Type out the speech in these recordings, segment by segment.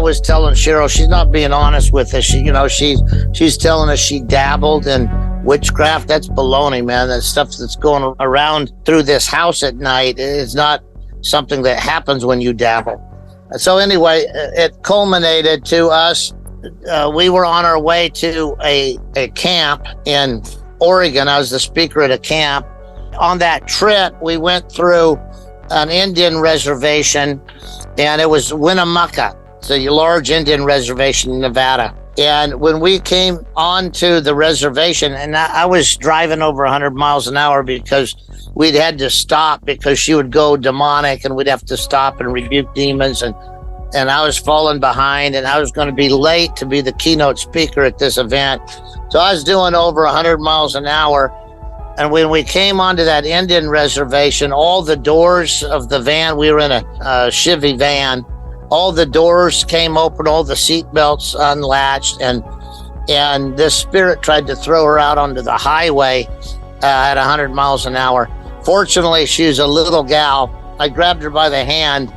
was telling Cheryl, she's not being honest with us. She's telling us she dabbled in witchcraft. That's baloney, man. That stuff that's going around through this house at night is not something that happens when you dabble. So anyway, it culminated to us. We were on our way to a camp in Oregon. I was the speaker at a camp. On that trip, we went through an Indian reservation, and it was Winnemucca. It's a large Indian reservation in Nevada. And when we came onto the reservation, and I was driving over 100 miles an hour because we'd had to stop because she would go demonic, and we'd have to stop and rebuke demons. And I was falling behind, and I was going to be late to be the keynote speaker at this event. So I was doing over 100 miles an hour. And when we came onto that Indian reservation, all the doors of the van, we were in a Chevy van, all the doors came open, all the seat belts unlatched, and this spirit tried to throw her out onto the highway at 100 miles an hour. Fortunately, she was a little gal. I grabbed her by the hand.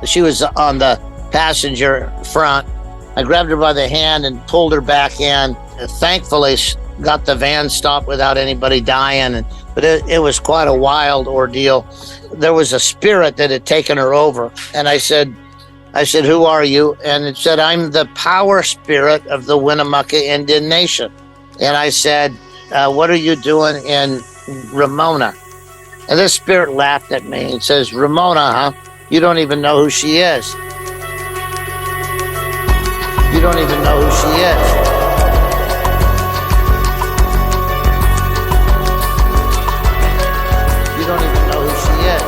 She was on the passenger front. I grabbed her by the hand and pulled her back in. Thankfully, got the van stopped without anybody dying, but it was quite a wild ordeal. There was a spirit that had taken her over, and I said, "Who are you?" And it said, "I'm the power spirit of the Winnemucca Indian Nation." And I said, "What are you doing in Ramona?" And this spirit laughed at me and says, "Ramona, huh? You don't even know who she is. You don't even know who she is." You don't even know who she is.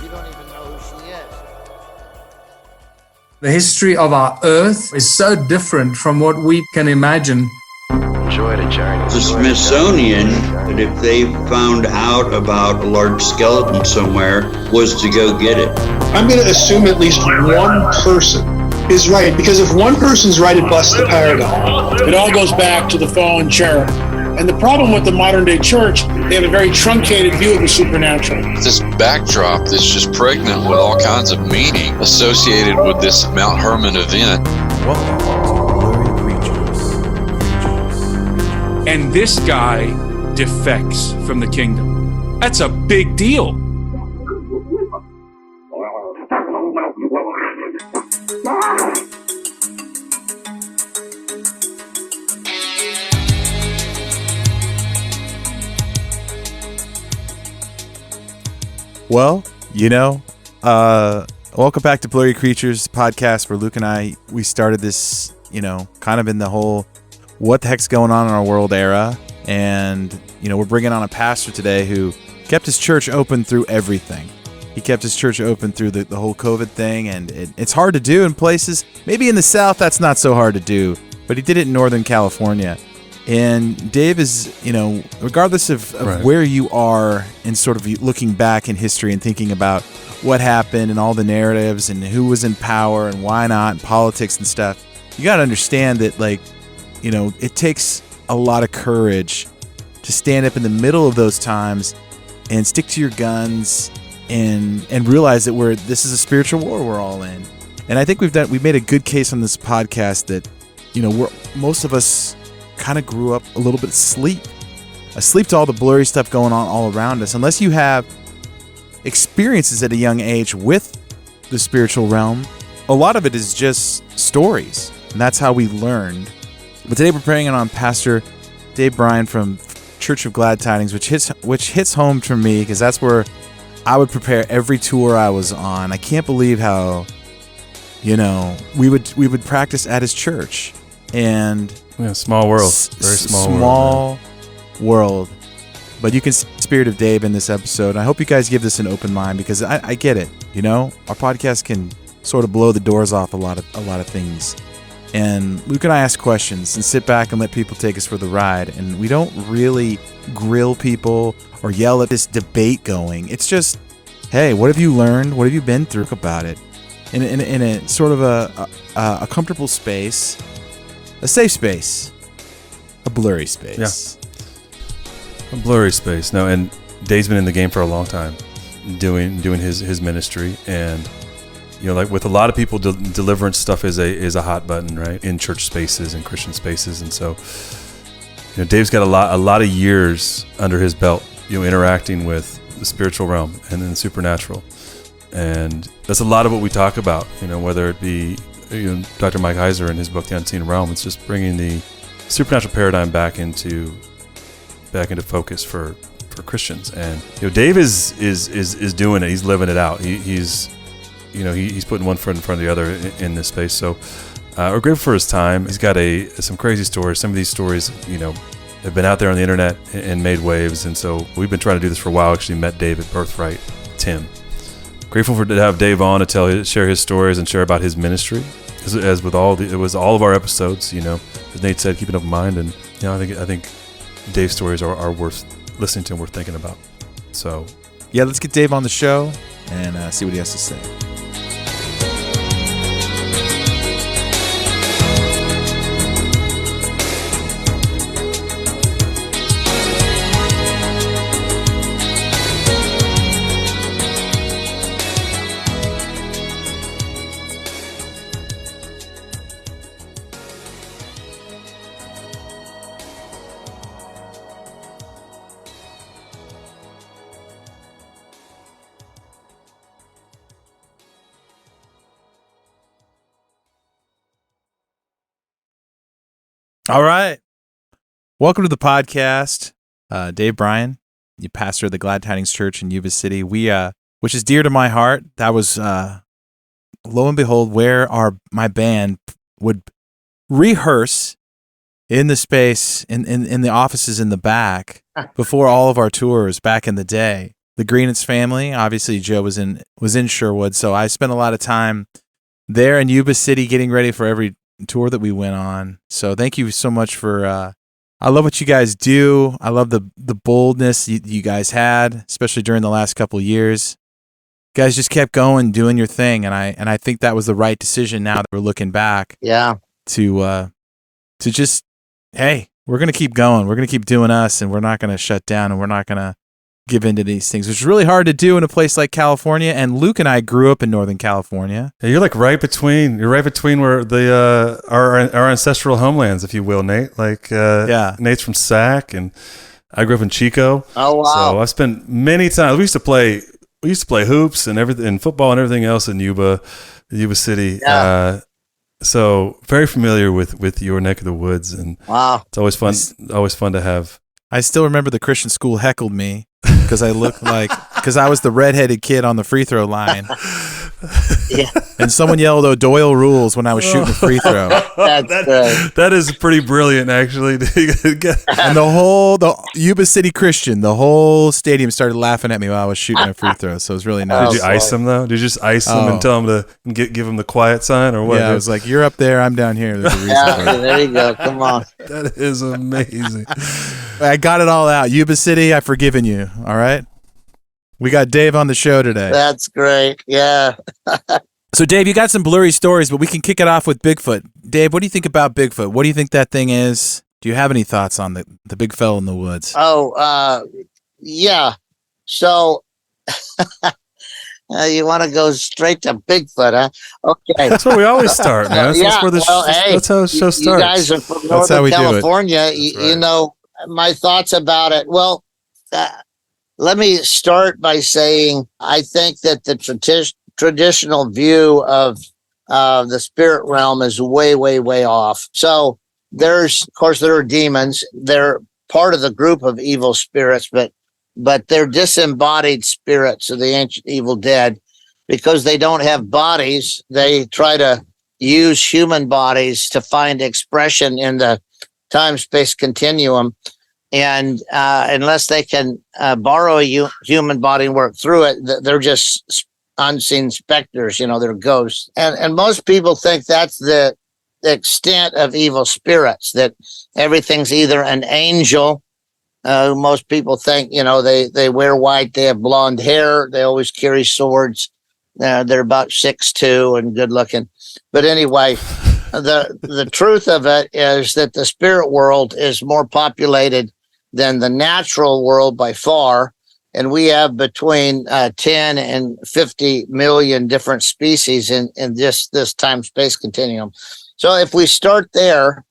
You don't even know who she is. The history of our Earth is so different from what we can imagine. Enjoy the journey. The Smithsonian, if they found out about a large skeleton somewhere, was to go get it. I'm going to assume at least one person is right, because if one person's right, it busts the paradigm. It all goes back to the fallen cherub. And the problem with the modern day church, they have a very truncated view of the supernatural. This backdrop that's just pregnant with all kinds of meaning associated with this Mount Hermon event. Welcome to Blurry Creatures. And this guy defects from the kingdom. That's a big deal. Well, welcome back to Blurry Creatures podcast, where Luke and I, we started this, kind of in the whole what the heck's going on in our world era. And, we're bringing on a pastor today who kept his church open through everything. He kept his church open through the whole COVID thing, and it's hard to do in places. Maybe in the South, that's not so hard to do, but he did it in Northern California. And Dave is, regardless of right, where you are in sort of looking back in history and thinking about what happened and all the narratives and who was in power and why not, and politics and stuff, you got to understand that, it takes a lot of courage to stand up in the middle of those times and stick to your guns and realize that this is a spiritual war we're all in. And I think we've made a good case on this podcast that, most of us kind of grew up a little bit asleep to all the blurry stuff going on all around us. Unless you have experiences at a young age with the spiritual realm, a lot of it is just stories, and that's how we learned. But today we're praying on Pastor Dave Bryan from Church of Glad Tidings, which hits home for me because that's where I would prepare every tour I was on. I can't believe how, we would practice at his church. And small world. Very small world. But you can see the spirit of Dave in this episode. I hope you guys give this an open mind because I get it. Our podcast can sort of blow the doors off a lot of things. And Luke and I ask questions and sit back and let people take us for the ride. And we don't really grill people or yell at this debate going. It's just, hey, what have you learned? What have you been through about it? In a sort of a comfortable space. A safe space. A blurry space. Yeah. A blurry space. No, and Dave's been in the game for a long time, doing his ministry, and like with a lot of people, deliverance stuff is a hot button, right, in church spaces and Christian spaces, and so Dave's got a lot of years under his belt, interacting with the spiritual realm and then the supernatural, and that's a lot of what we talk about. Whether it be Dr. Mike Heiser in his book The Unseen Realm, it's just bringing the supernatural paradigm back into focus for Christians, and Dave is doing it. He's living it out. He's putting one foot in front of the other in this space. So we're grateful for his time. He's got some crazy stories. Some of these stories, have been out there on the internet and made waves. And so we've been trying to do this for a while. Actually met Dave at Birthright, Tim. Grateful to have Dave on to share his stories and share about his ministry. As with all of our episodes, as Nate said, keep an open mind. And I think Dave's stories are worth listening to and worth thinking about. So yeah, let's get Dave on the show and see what he has to say. All right. Welcome to the podcast. Dave Bryan, the pastor of the Glad Tidings Church in Yuba City. Which is dear to my heart. That was, lo and behold, where my band would rehearse in the space, in the offices in the back before all of our tours back in the day. The Greenitz family, obviously Joe was in Sherwood, so I spent a lot of time there in Yuba City getting ready for every tour that we went on. So thank you so much for I love what you guys do. I love the boldness you guys had, especially during the last couple of years. You guys just kept going, doing your thing, and I think that was the right decision now that we're looking back. Yeah. To just, hey, we're going to keep going. We're going to keep doing us, and we're not going to shut down, and we're not going to give into these things, which is really hard to do in a place like California. And Luke and I grew up in Northern California. Yeah, you're right between where the our ancestral homelands, if you will, Nate. Yeah, Nate's from Sac, and I grew up in Chico. Oh wow! So I spent many times. We used to play hoops and everything, and football and everything else in Yuba City. Yeah. So very familiar with your neck of the woods, and wow, it's always fun. Always fun to have. I still remember the Christian school heckled me because I was the redheaded kid on the free throw line. Yeah. And someone yelled, "Oh, Doyle rules," when I was shooting a free throw. That is pretty brilliant, actually. And the Yuba City Christian, the whole stadium started laughing at me while I was shooting a free throw. So it was really nice. Did you ice them though? Did you just ice them and tell them to give them the quiet sign, or what? Yeah, I was like, "You're up there, I'm down here." There's a reason yeah, there you go. Come on. That is amazing. I got it all out. Yuba City, I've forgiven you. All right. We got Dave on the show today. That's great. Yeah. So, Dave, you got some blurry stories, but we can kick it off with Bigfoot. Dave, what do you think about Bigfoot? What do you think that thing is? Do you have any thoughts on the big fella in the woods? Oh, yeah. So, you want to go straight to Bigfoot, huh? Okay. That's where we always start, man. That's where that's how the show starts. You guys are from Northern California. You know, my thoughts about it. Well, let me start by saying I think that the traditional view of the spirit realm is way, way, way off. So there are demons. They're part of the group of evil spirits, but they're disembodied spirits of the ancient evil dead because they don't have bodies. They try to use human bodies to find expression in the time-space continuum. And unless they can borrow a human body and work through it, they're just unseen specters, they're ghosts. And most people think that's the extent of evil spirits, that everything's either an angel. Most people think, they wear white, they have blonde hair, they always carry swords. They're about 6'2" and good looking. But anyway, the truth of it is that the spirit world is more populated than the natural world by far. and we have between 10 and 50 million different species in this time-space continuum. So if we start there,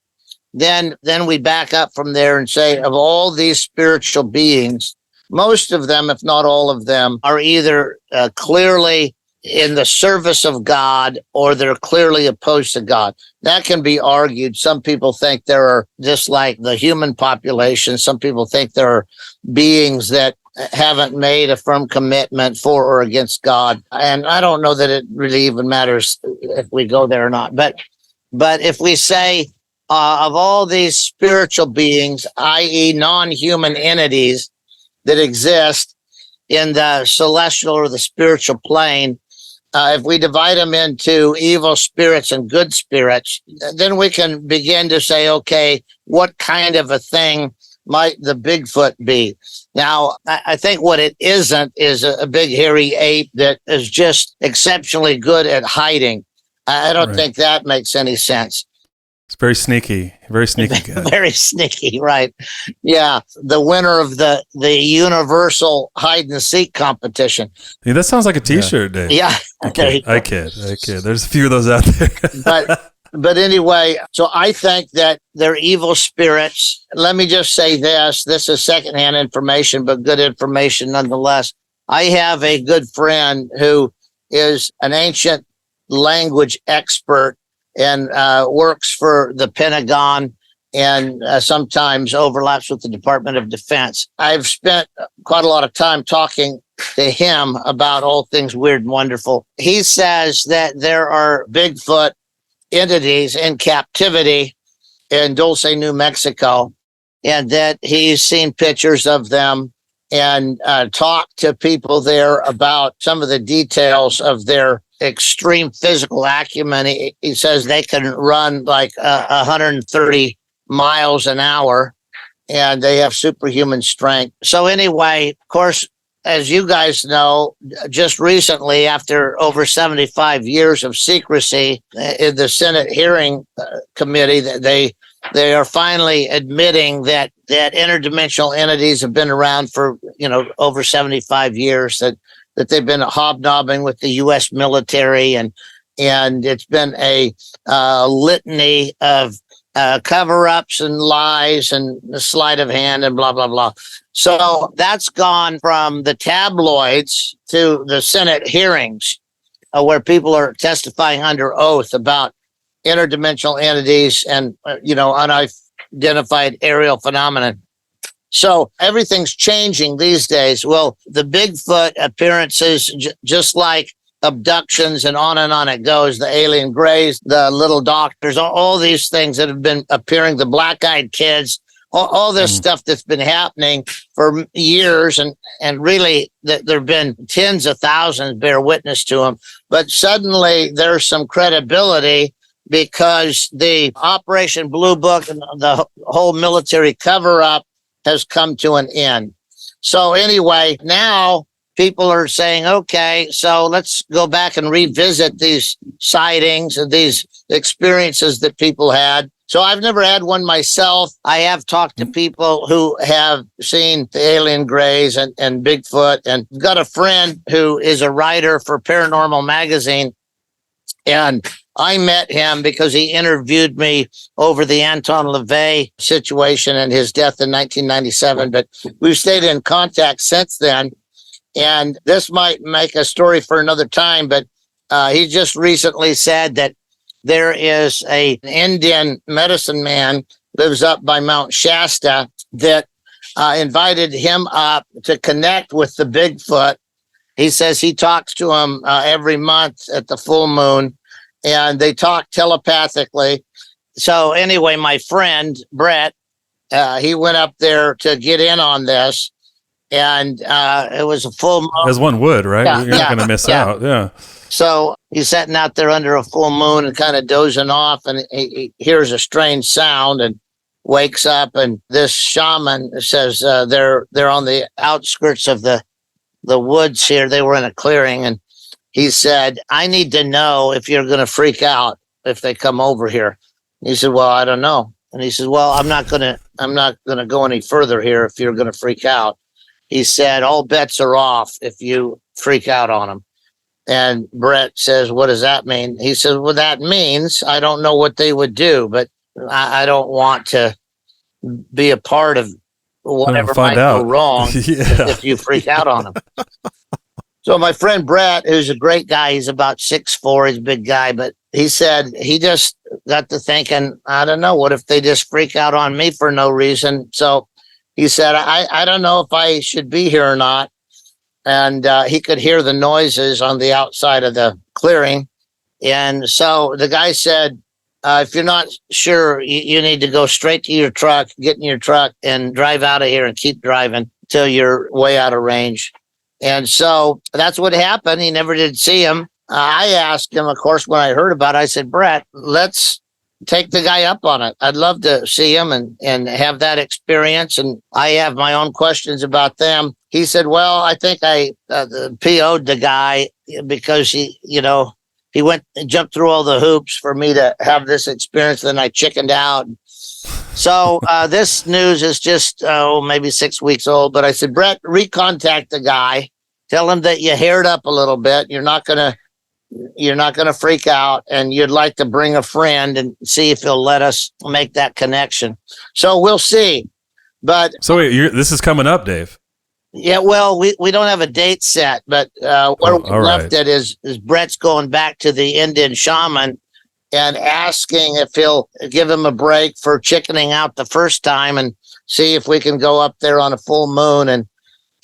then we back up from there and say, of all these spiritual beings, most of them, if not all of them, are either clearly in the service of God or they're clearly opposed to God. That can be argued. Some people think there are, just like the human population, some people think there are beings that haven't made a firm commitment for or against God. And I don't know that it really even matters if we go there or not. But if we say of all these spiritual beings, i.e. non-human entities that exist in the celestial or the spiritual plane, if we divide them into evil spirits and good spirits, then we can begin to say, okay, what kind of a thing might the Bigfoot be? Now, I think what it isn't is a big hairy ape that is just exceptionally good at hiding. I don't think that makes any sense. It's very sneaky guy. Very sneaky, right? Yeah, the winner of the universal hide and seek competition. Yeah, that sounds like a T-shirt, Dave. Yeah, I kid. There's a few of those out there. But anyway, so I think that they're evil spirits. Let me just say this. This is secondhand information, but good information nonetheless. I have a good friend who is an ancient language expert and works for the Pentagon and sometimes overlaps with the Department of Defense. I've spent quite a lot of time talking to him about all things weird and wonderful. He says that there are Bigfoot entities in captivity in Dulce, New Mexico, and that he's seen pictures of them and talked to people there about some of the details of their extreme physical acumen. He says they can run like 130 miles an hour and they have superhuman strength. So anyway, of course, as you guys know, just recently, after over 75 years of secrecy in the Senate hearing committee, they are finally admitting that interdimensional entities have been around for, over 75 years, that they've been hobnobbing with the U.S. military, and it's been a litany of cover-ups and lies and the sleight of hand and blah, blah, blah. So that's gone from the tabloids to the Senate hearings where people are testifying under oath about interdimensional entities and, unidentified aerial phenomenon. So everything's changing these days. Well, the Bigfoot appearances, just like abductions and on it goes, the alien grays, the little doctors, all these things that have been appearing, the black-eyed kids, all this stuff that's been happening for years, and really there have been tens of thousands bear witness to them. But suddenly there's some credibility because the Operation Blue Book and the whole military cover-up has come to an end. So anyway, now people are saying, okay, so let's go back and revisit these sightings and these experiences that people had. So I've never had one myself. I have talked to people who have seen the alien grays and Bigfoot, and got a friend who is a writer for Paranormal Magazine. And I met him because he interviewed me over the Anton LaVey situation and his death in 1997. But we've stayed in contact since then. And this might make a story for another time, but he just recently said that there is an Indian medicine man lives up by Mount Shasta that invited him up to connect with the Bigfoot. He says he talks to him every month at the full moon, and they talk telepathically. So anyway, my friend, Brett, he went up there to get in on this, and it was a full moon. As one would, right? You're not going to miss out. Yeah. So he's sitting out there under a full moon and kind of dozing off, and he hears a strange sound and wakes up, and this shaman says they're on the outskirts of the woods here. They were in a clearing, and he said, I need to know if you're going to freak out if they come over here. And he said, well, I don't know. And he said, well, I'm not going to go any further here if you're going to freak out. he said, all bets are off if you freak out on him. And Brett says, what does that mean? He says, well, that means I don't know what they would do, but I don't want to be a part of whatever might go wrong if you freak out on them. So my friend Brett, who's a great guy, he's about 6'4", he's a big guy, but he said he just got to thinking, I don't know, what if they just freak out on me for no reason? So he said, I don't know if I should be here or not. And he could hear the noises on the outside of the clearing. And so the guy said, if you're not sure, you need to go straight to your truck, get in your truck and drive out of here and keep driving till you're way out of range. And so that's what happened. He never did see him. I asked him, of course, when I heard about it, I said, Brett, let's take the guy up on it. I'd love to see him and have that experience. And I have my own questions about them. He said, well, I think I PO'd the guy because he went and jumped through all the hoops for me to have this experience. Then I chickened out. So this news is just, maybe 6 weeks old. But I said, Brett, recontact the guy. Tell him that you haired up a little bit. You're not gonna freak out, and you'd like to bring a friend and see if he'll let us make that connection. So we'll see. But so wait, this is coming up, Dave. Yeah, well, we don't have a date set, but where we left it is Brett's going back to the Indian shaman and asking if he'll give him a break for chickening out the first time and see if we can go up there on a full moon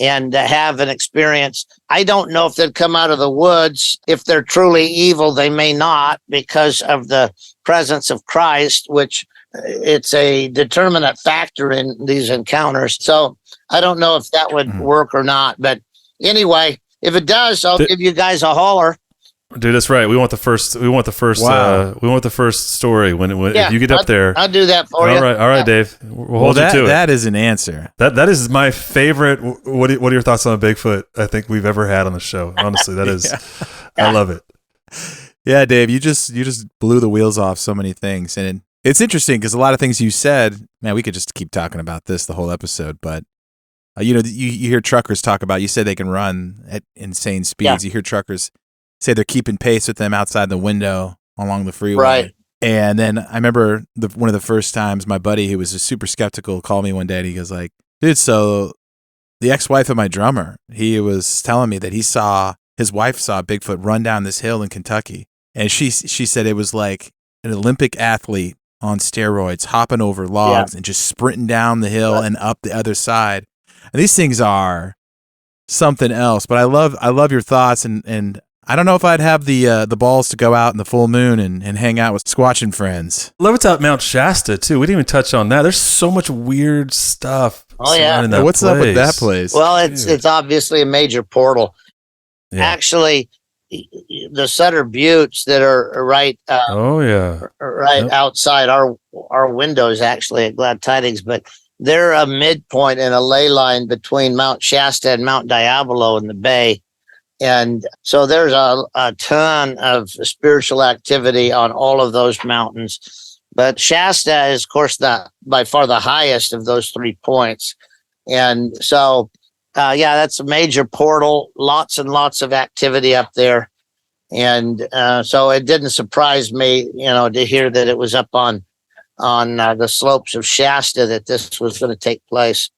and have an experience. I don't know if they'd come out of the woods. If they're truly evil, they may not, because of the presence of Christ, which it's a determinate factor in these encounters. So I don't know if that would work or not. But anyway, if it does, I'll give you guys a holler. Dude, that's right. We want the first. Wow. We want the first story when if you get up there. I'll do that for you. All right, Dave. We'll hold you to it. That is an answer. That is my favorite. What are your thoughts on a Bigfoot? I think we've ever had on the show. Honestly, that is. I love it. Yeah, Dave, you just blew the wheels off so many things, and it's interesting because a lot of things you said. Man, we could just keep talking about this the whole episode, but. You hear truckers talk about. You said they can run at insane speeds. Yeah. You hear truckers say they're keeping pace with them outside the window along the freeway. Right. And then I remember one of the first times my buddy, who was super skeptical, called me one day and he goes like, dude, so the ex-wife of my drummer, he was telling me that his wife saw Bigfoot run down this hill in Kentucky. And she said it was like an Olympic athlete on steroids hopping over logs and just sprinting down the hill and up the other side. And these things are something else, but I love your thoughts, and I don't know if I'd have the balls to go out in the full moon and hang out with squatching friends. Love it's out Mount Shasta too. We didn't even touch on that. There's so much weird stuff. Oh yeah, what's up with that place? Well, it's obviously a major portal. Yeah. Actually, the Sutter Buttes that are right. Outside our windows, actually at Glad Tidings, but. They're a midpoint in a ley line between Mount Shasta and Mount Diablo in the bay. And so there's a ton of spiritual activity on all of those mountains. But Shasta is, of course, by far the highest of those 3 points. And so, that's a major portal, lots and lots of activity up there. And so it didn't surprise me, to hear that it was up on the slopes of Shasta that this was going to take place.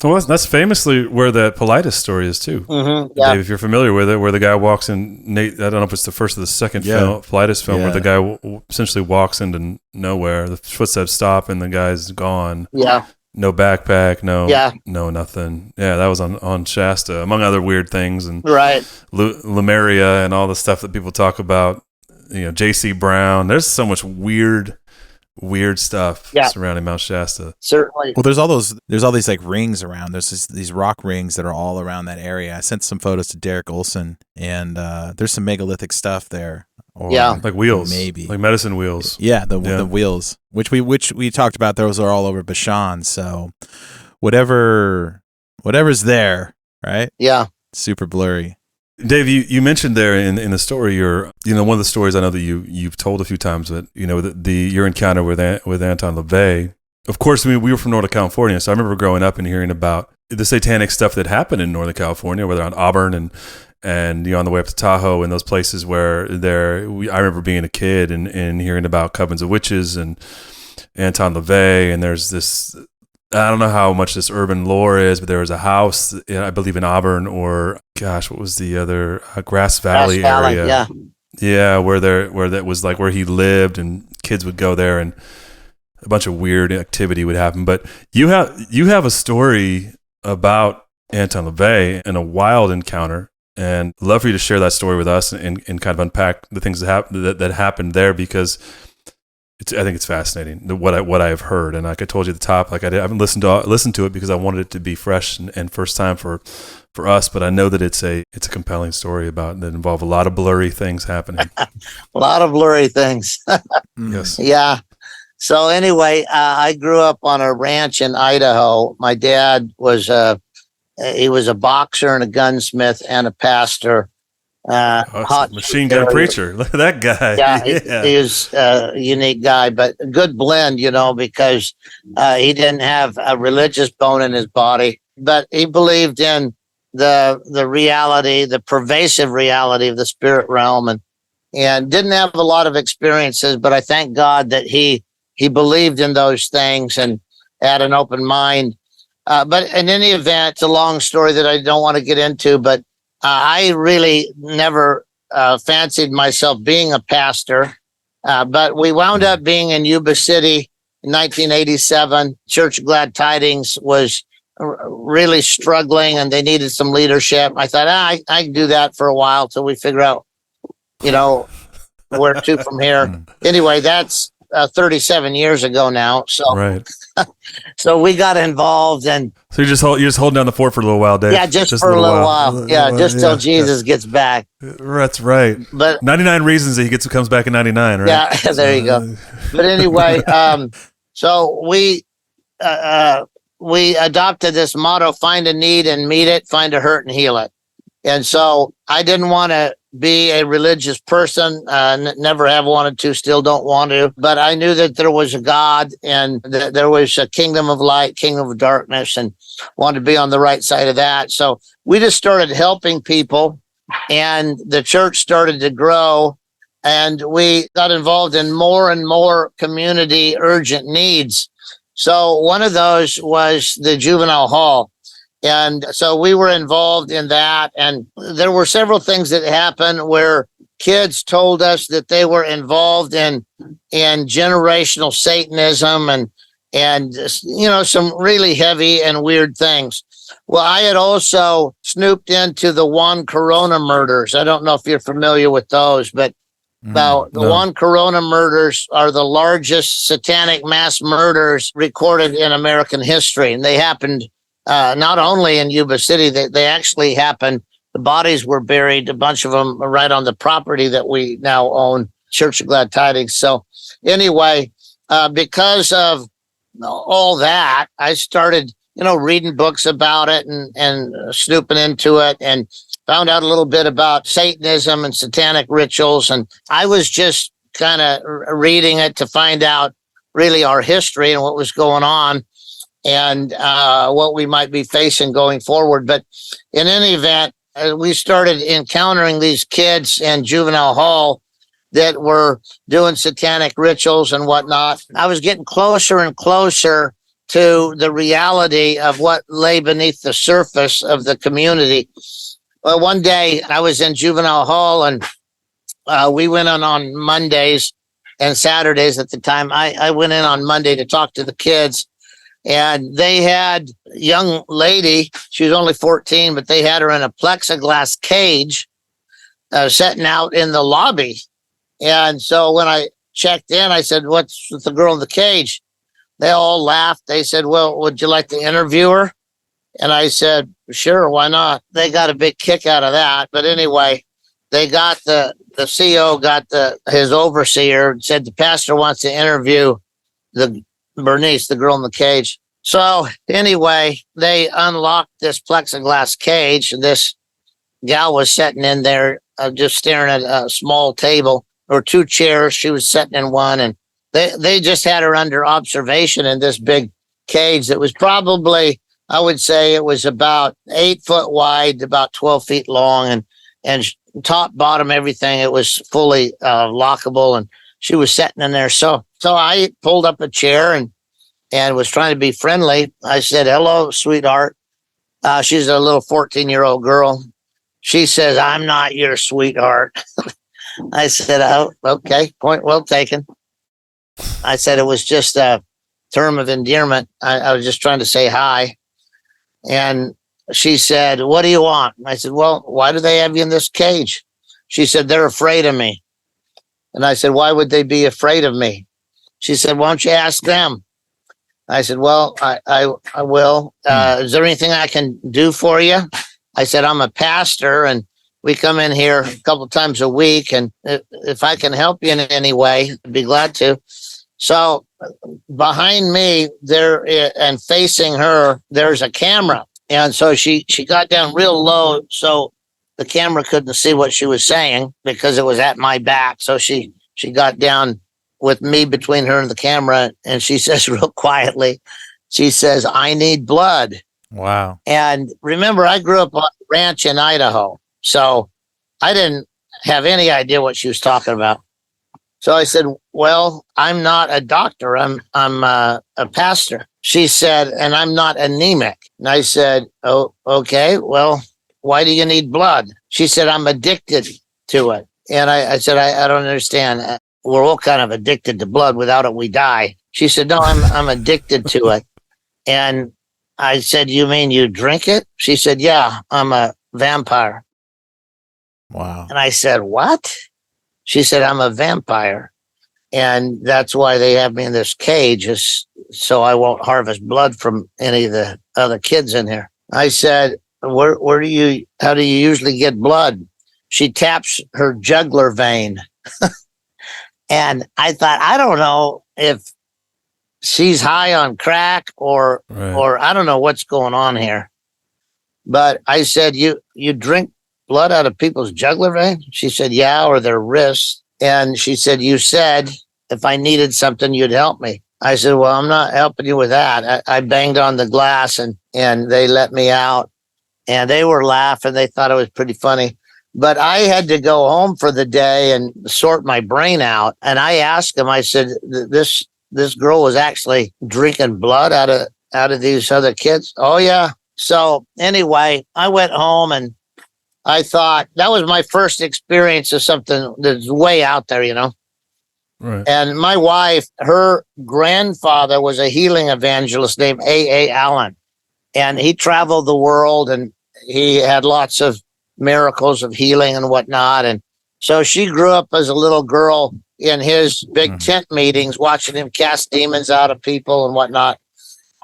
Well, that's famously where the Politis story is too. Mm-hmm, yeah. Dave, if you're familiar with it, where the guy walks in, Nate, I don't know if it's the first or the second Politis film, where the guy essentially walks into nowhere. The footsteps stop and the guy's gone. Yeah. No backpack, no nothing. Yeah, that was on Shasta, among other weird things. And right. Lemuria and all the stuff that people talk about, J.C. Brown. There's so much weird stuff surrounding Mount Shasta. Certainly. Well, there's all these like rings around. There's these rock rings that are all around that area. I sent some photos to Derek Olson, and there's some megalithic stuff there. Like wheels, maybe like medicine wheels. Yeah, the wheels, which we talked about. Those are all over Bashan. So whatever's there, right? Yeah, super blurry. Dave, you mentioned there in the story, one of the stories I know that you've told a few times, that your encounter with Anton LaVey. Of course, I mean, we were from Northern California, so I remember growing up and hearing about the satanic stuff that happened in Northern California, whether on Auburn and on the way up to Tahoe and those places where I remember being a kid and hearing about covens of witches and Anton LaVey, and there's this, I don't know how much this urban lore is, but there was a house, I believe in Auburn, or gosh, what was the other, Grass Valley area? Yeah. Yeah, where that was like where he lived, and kids would go there, and a bunch of weird activity would happen. But you have a story about Anton LeVay and a wild encounter, and I'd love for you to share that story with us and kind of unpack the things that happened there, because I think it's fascinating what I have heard. And like I told you at the top, like I haven't listened to it because I wanted it to be fresh and first time for us. But I know that it's a compelling story that involve a lot of blurry things happening. A lot of blurry things. Yes. Yeah. So anyway, I grew up on a ranch in Idaho. My dad was he was a boxer and a gunsmith and a pastor. Hot machine gun preacher. Look at that guy. Yeah, he was a unique guy, but a good blend, because he didn't have a religious bone in his body, but he believed in the reality, the pervasive reality of the spirit realm, and didn't have a lot of experiences, but I thank God that he believed in those things and had an open mind. But in any event, it's a long story that I don't want to get into, but I really never fancied myself being a pastor, but we wound up being in Yuba City in 1987. Church of Glad Tidings was really struggling, and they needed some leadership. I thought, I can do that for a while till we figure out, where to from here. Anyway, that's 37 years ago now. So, right. So we got involved, and so you're just holding down the fort for a little while, Dave. Yeah, just for a little while. Yeah, just till Jesus gets back. That's right. But 99 reasons that he comes back in 99, right? Yeah, there you go. But anyway, so we adopted this motto: find a need and meet it, find a hurt and heal it. And so I didn't want to be a religious person, never have wanted to, still don't want to, but I knew that there was a God and that there was a kingdom of light, kingdom of darkness, and wanted to be on the right side of that. So we just started helping people, and the church started to grow, and we got involved in more and more community urgent needs. So one of those was the juvenile hall. And so we were involved in that. And there were several things that happened where kids told us that they were involved in generational Satanism and some really heavy and weird things. Well, I had also snooped into the Juan Corona murders. I don't know if you're familiar with those, but the Juan Corona murders are the largest satanic mass murders recorded in American history. And they happened not only in Yuba City, they actually happened. The bodies were buried, a bunch of them right on the property that we now own, Church of Glad Tidings. So anyway, because of all that, I started, reading books about it and snooping into it, and found out a little bit about Satanism and satanic rituals. And I was just kind of reading it to find out really our history and what was going on, and what we might be facing going forward. But in any event, we started encountering these kids in juvenile hall that were doing satanic rituals and whatnot. I was getting closer and closer to the reality of what lay beneath the surface of the community. Well, one day I was in juvenile hall, and we went on Mondays and Saturdays at the time. I went in on Monday to talk to the kids. And they had a young lady, she was only 14, but they had her in a plexiglass cage sitting out in the lobby. And so when I checked in, I said, "What's with the girl in the cage?" They all laughed. They said, "Well, would you like to interview her?" And I said, "Sure, why not?" They got a big kick out of that. But anyway, they got the CO got his overseer, said the pastor wants to interview Bernice, the girl in the cage. So anyway, they unlocked this plexiglass cage, and this gal was sitting in there just staring at a small table or two chairs. She was sitting in one, and they just had her under observation in this big cage that was probably I would say it was about 8 foot wide, about 12 feet long, and top, bottom, everything. It was fully lockable, and she was sitting in there. So I pulled up a chair and was trying to be friendly. I said, "Hello, sweetheart." She's a little 14-year-old girl. She says, "I'm not your sweetheart." I said, "Oh, okay, point well taken." I said it was just a term of endearment. I was just trying to say hi. And she said, "What do you want?" I said, "Well, why do they have you in this cage?" She said, "They're afraid of me." And I said, "Why would they be afraid of me?" She said, "Why don't you ask them?" I said, "Well, I will. Is there anything I can do for you?" I said, "I'm a pastor, and we come in here a couple times a week, and if I can help you in any way, I'd be glad to." So behind me there and facing her, there's a camera. And so she got down real low so the camera couldn't see what she was saying because it was at my back. So she got down with me between her and the camera, and she says real quietly, she says, "I need blood." Wow. And remember, I grew up on a ranch in Idaho, so I didn't have any idea what she was talking about. So I said, "Well, I'm not a doctor. I'm a pastor." She said, "And I'm not anemic." And I said, "Oh, okay. Well, why do you need blood?" She said, "I'm addicted to it." And I said, I don't understand. We're all kind of addicted to blood. Without it, we die. She said, "No, I'm addicted to it." And I said, "You mean you drink it?" She said, "Yeah, I'm a vampire." Wow. And I said, "What?" She said, "I'm a vampire. And that's why they have me in this cage, is so I won't harvest blood from any of the other kids in here." I said, how do you usually get blood?" She taps her jugular vein. And I thought, I don't know if she's high on crack or I don't know what's going on here. But I said, you drink blood out of people's jugular vein?" She said, "Yeah, or their wrists." And she said, "You said if I needed something, you'd help me." I said, "Well, I'm not helping you with that." I banged on the glass and they let me out, and they were laughing. They thought it was pretty funny. But I had to go home for the day and sort my brain out. And I asked him, I said, this girl was actually drinking blood out of these other kids?" "Oh, yeah." So anyway, I went home and I thought that was my first experience of something that's way out there, you know. Right. And my wife, her grandfather was a healing evangelist named A. Allen. And he traveled the world and he had lots of miracles of healing and whatnot. And so she grew up as a little girl in his big tent meetings, watching him cast demons out of people and whatnot.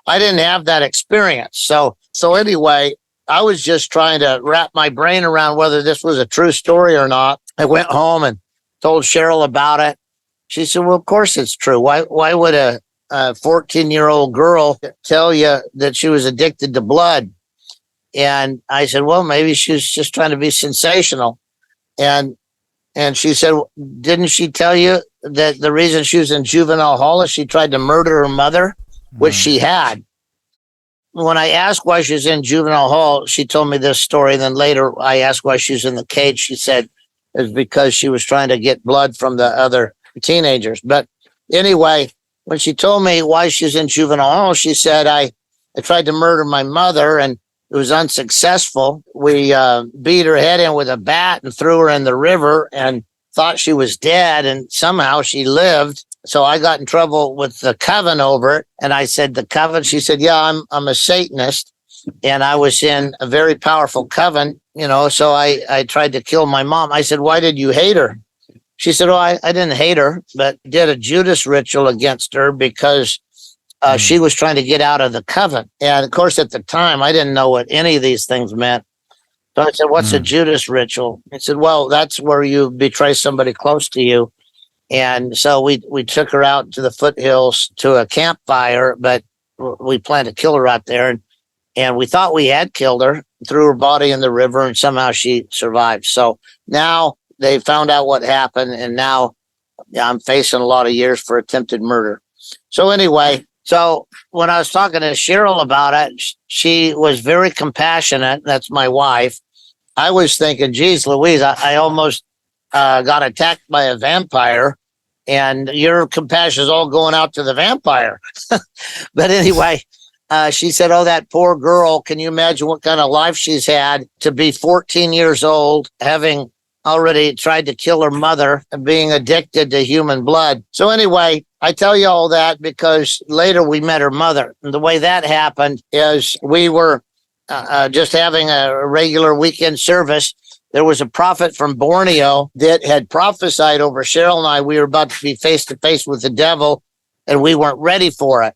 I didn't have that experience. So anyway, I was just trying to wrap my brain around whether this was a true story or not. I went home and told Cheryl about it. She said, "Well, of course it's true. Why would a 14-year-old girl tell you that she was addicted to blood?" And I said, "Well, maybe she was just trying to be sensational." And she said, "Didn't she tell you that the reason she was in juvenile hall is she tried to murder her mother?" Which she had. When I asked why she was in juvenile hall, she told me this story. Then later I asked why she was in the cage. She said it's because she was trying to get blood from the other teenagers. But anyway, when she told me why she was in juvenile hall, she said, I tried to murder my mother and it was unsuccessful. We beat her head in with a bat and threw her in the river and thought she was dead, and somehow she lived. So I got in trouble with the coven over it. And I said, "The coven?" She said, "Yeah, I'm a Satanist. And I was in a very powerful coven, you know, so I tried to kill my mom." I said, "Why did you hate her?" She said, "Oh, I didn't hate her, but did a Judas ritual against her because she was trying to get out of the coven." And of course, at the time, I didn't know what any of these things meant. So I said, "What's a Judas ritual?" He said, "Well, that's where you betray somebody close to you." And so we took her out to the foothills to a campfire, but we planned to kill her out there. And we thought we had killed her, threw her body in the river, and somehow she survived. So now they found out what happened, and now I'm facing a lot of years for attempted murder. So anyway, So when I was talking to Cheryl about it, she was very compassionate. That's my wife. I was thinking, geez, Louise, I almost got attacked by a vampire, and your compassion is all going out to the vampire. But anyway, she said, oh, that poor girl. Can you imagine what kind of life she's had to be 14 years old, having already tried to kill her mother and being addicted to human blood. So anyway, I tell you all that because later we met her mother. And the way that happened is we were just having a regular weekend service. There was a prophet from Borneo that had prophesied over Cheryl and I. We were about to be face to face with the devil, and we weren't ready for it.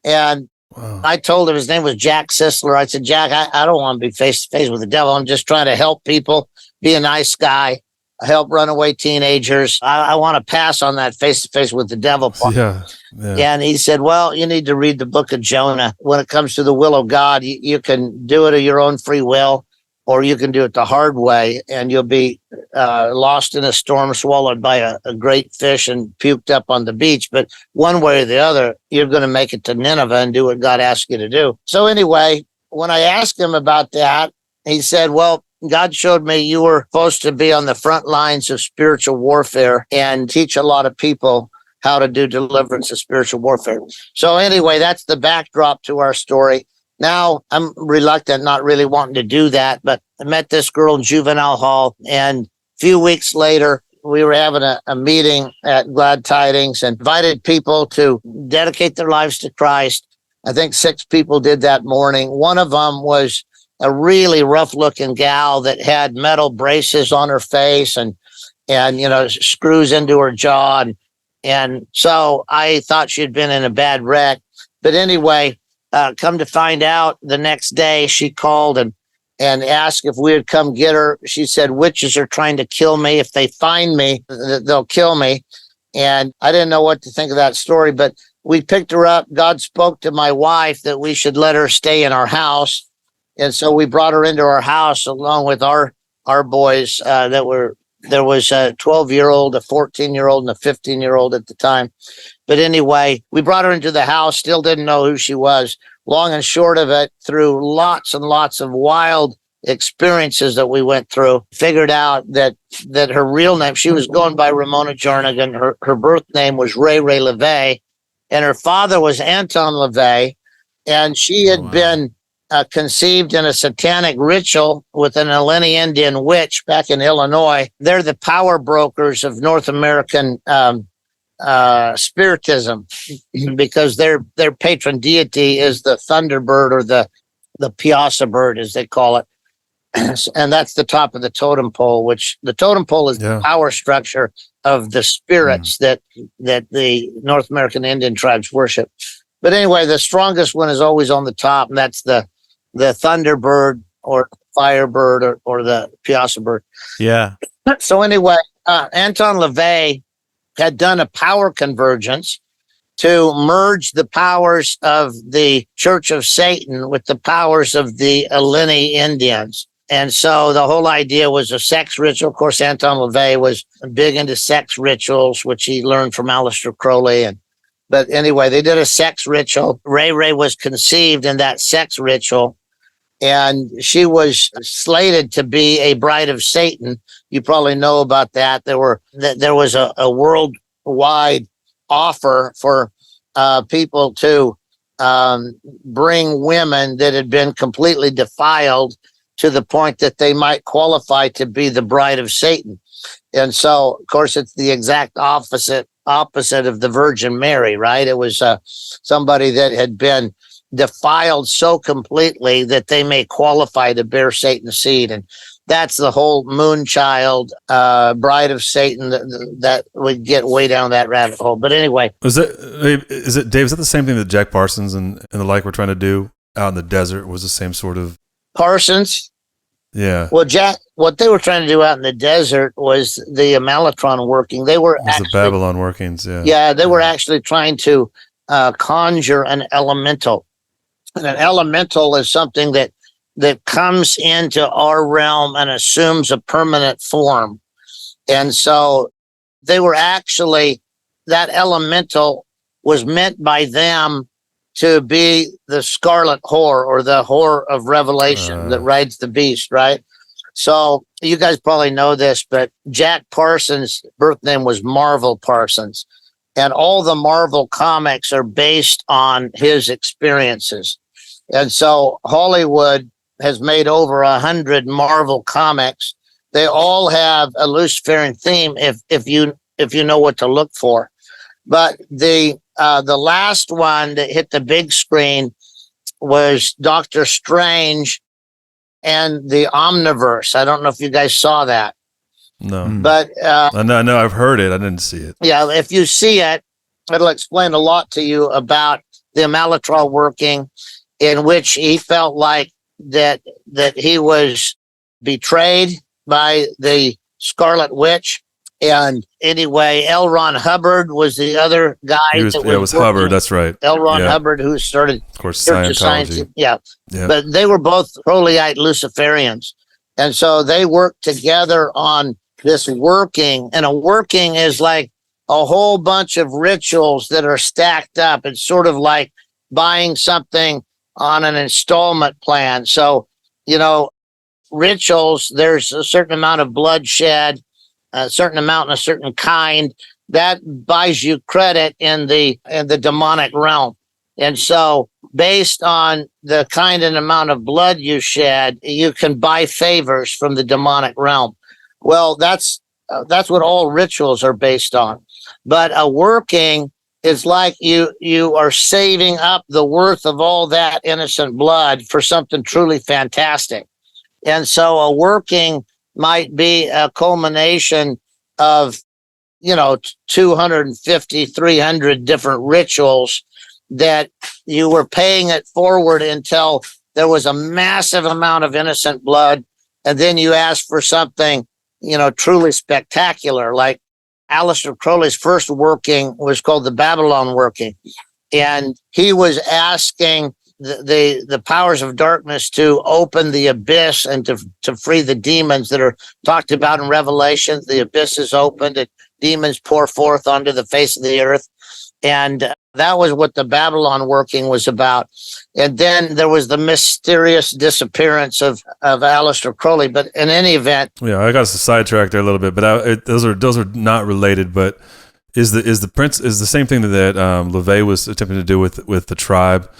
And wow. I told him, his name was Jack Sisler. I said, Jack, I don't want to be face to face with the devil. I'm just trying to help people, be a nice guy, help runaway teenagers. I want to pass on that face to face with the devil part. Yeah. And he said, well, you need to read the book of Jonah. When it comes to the will of God, you can do it of your own free will, or you can do it the hard way, and you'll be lost in a storm, swallowed by a great fish, and puked up on the beach. But one way or the other, you're going to make it to Nineveh and do what God asked you to do. So anyway, when I asked him about that, he said, well, God showed me you were supposed to be on the front lines of spiritual warfare and teach a lot of people how to do deliverance of spiritual warfare. So anyway, that's the backdrop to our story. Now, I'm reluctant, not really wanting to do that, but I met this girl in juvenile hall, and a few weeks later, we were having a meeting at Glad Tidings and invited people to dedicate their lives to Christ. I think 6 people did that morning. One of them was a really rough-looking gal that had metal braces on her face and screws into her jaw. And so I thought she'd been in a bad wreck. But anyway, come to find out, the next day she called and asked if we would come get her. She said, witches are trying to kill me. If they find me, they'll kill me. And I didn't know what to think of that story, but we picked her up. God spoke to my wife that we should let her stay in our house. And so we brought her into our house along with our boys there was a 12-year-old, a 14-year-old, and a 15-year-old at the time. But anyway, we brought her into the house, still didn't know who she was. Long and short of it, through lots and lots of wild experiences that we went through, figured out that her real name, she was going by Ramona Jernigan. Her birth name was Ray LeVay, and her father was Anton LeVay, and she had been conceived in a satanic ritual with an Illini Indian witch back in Illinois. They're the power brokers of North American spiritism because their patron deity is the Thunderbird, or the Piazza bird, as they call it. And that's the top of the totem pole, which the totem pole is the power structure of the spirits that the North American Indian tribes worship. But anyway, the strongest one is always on the top, and that's the Thunderbird or Firebird or the Piazza bird. Yeah. So anyway, Anton LaVey had done a power convergence to merge the powers of the Church of Satan with the powers of the Illini Indians. And so the whole idea was a sex ritual. Of course, Anton LaVey was big into sex rituals, which he learned from Crowleyan. But anyway, they did a sex ritual. Ray was conceived in that sex ritual, and she was slated to be a bride of Satan. You probably know about that. There was a worldwide offer for people to bring women that had been completely defiled to the point that they might qualify to be the bride of Satan. And so, of course, it's the exact opposite of the Virgin Mary, right? It was somebody that had been defiled so completely that they may qualify to bear Satan's seed. And that's the whole moonchild, bride of Satan that would get way down that rabbit hole. But anyway. Is it Dave, is that the same thing that Jack Parsons and the like were trying to do out in the desert? Was the same sort of... Parsons? Yeah. Well, Jack, what they were trying to do out in the desert was the Amalotron working. They were the Babylon workings, yeah. Yeah, they were actually trying to conjure an elemental. And an elemental is something that comes into our realm and assumes a permanent form. And so they were actually, that elemental was meant by them to be the scarlet whore, or the whore of Revelation that rides the beast, right? So you guys probably know this, but Jack Parsons' birth name was Marvel Parsons. And all the Marvel comics are based on his experiences. And so Hollywood has made over 100 Marvel comics. They all have a Luciferian theme if you know what to look for. But the last one that hit the big screen was Doctor Strange and the Omniverse. I don't know if you guys saw that. No. But no, I've heard it. I didn't see it. Yeah, if you see it, it'll explain a lot to you about the Malotral working, in which he felt like that he was betrayed by the Scarlet Witch. And anyway, L. Ron Hubbard was the other guy. It was Hubbard. That's right. L. Ron Hubbard, who started, of course, Church of Scientology. Yeah. But they were both Crowleyite Luciferians. And so they worked together on this working. And a working is like a whole bunch of rituals that are stacked up. It's sort of like buying something on an installment plan. So, rituals, there's a certain amount of bloodshed, a certain amount and a certain kind that buys you credit in the demonic realm. And so based on the kind and amount of blood you shed, you can buy favors from the demonic realm. Well, that's what all rituals are based on. But a working is like you are saving up the worth of all that innocent blood for something truly fantastic. And so a working might be a culmination of, 250, 300 different rituals that you were paying it forward until there was a massive amount of innocent blood. And then you asked for something, truly spectacular. Like Aleister Crowley's first working was called the Babylon working. And he was asking the powers of darkness to open the abyss and to free the demons that are talked about in Revelation. The abyss is opened and demons pour forth onto the face of the earth. And that was what the Babylon working was about. And then there was the mysterious disappearance of Aleister Crowley. But in any event, I got us sidetracked there a little bit, but those are not related. But is the same thing that LeVay was attempting to do with the tribe?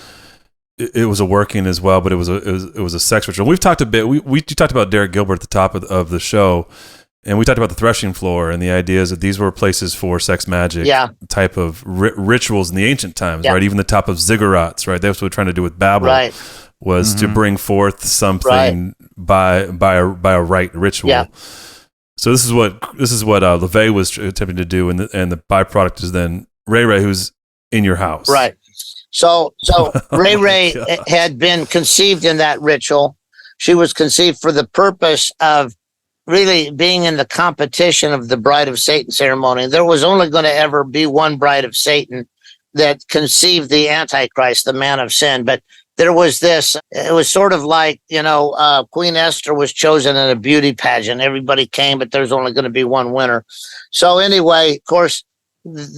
It was a working as well, but it was a sex ritual. We've talked a bit. We talked about Derek Gilbert at the top of the show, and we talked about the threshing floor and the ideas that these were places for sex magic type of rituals in the ancient times, right? Even the top of ziggurats, right? That's what we're trying to do with Babel, was to bring forth something by a rite ritual. Yeah. So this is what LeVay was attempting to do, and the byproduct is then Ray, who's in your house, right? So Ray had been conceived in that ritual. She was conceived for the purpose of really being in the competition of the Bride of Satan ceremony. There was only going to ever be one Bride of Satan that conceived the Antichrist, the man of sin. But there was this, it was sort of like, Queen Esther was chosen in a beauty pageant. Everybody came, but there's only going to be one winner. So anyway, of course,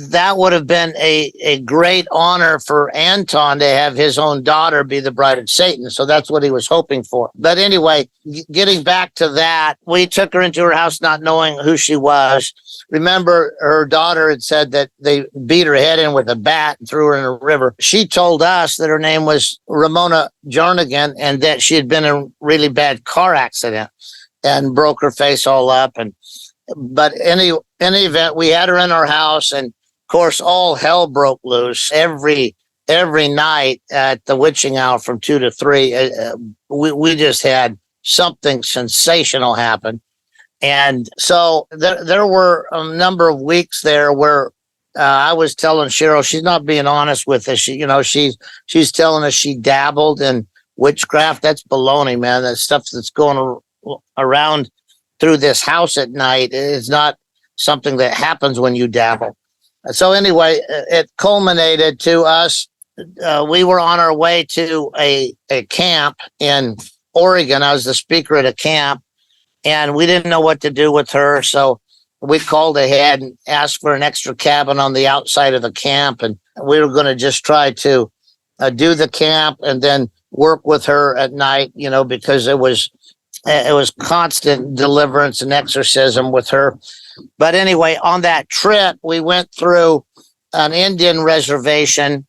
that would have been a great honor for Anton to have his own daughter be the bride of Satan. So that's what he was hoping for. But anyway, getting back to that, we took her into her house not knowing who she was. Remember, her daughter had said that they beat her head in with a bat and threw her in a river. She told us that her name was Ramona Jarnigan and that she had been in a really bad car accident and broke her face all up. But any event, we had her in our house, and of course, all hell broke loose every night at the witching hour from 2 to 3. We just had something sensational happen, and so there were a number of weeks there where I was telling Cheryl she's not being honest with us. She's telling us she dabbled in witchcraft. That's baloney, man. That stuff that's going around through this house at night is not something that happens when you dabble. So anyway, it culminated to us. We were on our way to a camp in Oregon. I was the speaker at a camp, and we didn't know what to do with her. So we called ahead and asked for an extra cabin on the outside of the camp. And we were going to just try to do the camp and then work with her at night, because it was constant deliverance and exorcism with her. But anyway, on that trip, we went through an Indian reservation,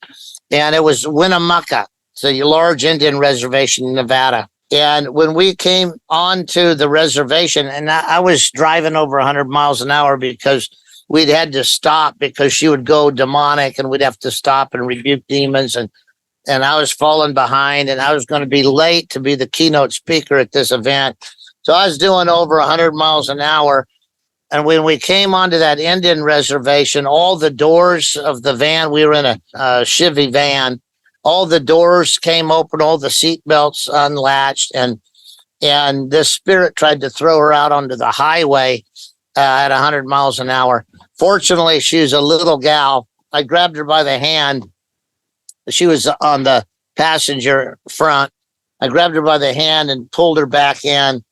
and it was Winnemucca. It's a large Indian reservation in Nevada. And when we came onto the reservation, and I was driving over 100 miles an hour because we'd had to stop because she would go demonic, and we'd have to stop and rebuke demons. And I was falling behind, and I was going to be late to be the keynote speaker at this event. So I was doing over 100 miles an hour. And when we came onto that Indian reservation, all the doors of the van, we were in a Chevy van, all the doors came open, all the seat belts unlatched, and this spirit tried to throw her out onto the highway at 100 miles an hour. Fortunately, she was a little gal. I grabbed her by the hand. She was on the passenger front. I grabbed her by the hand and pulled her back in.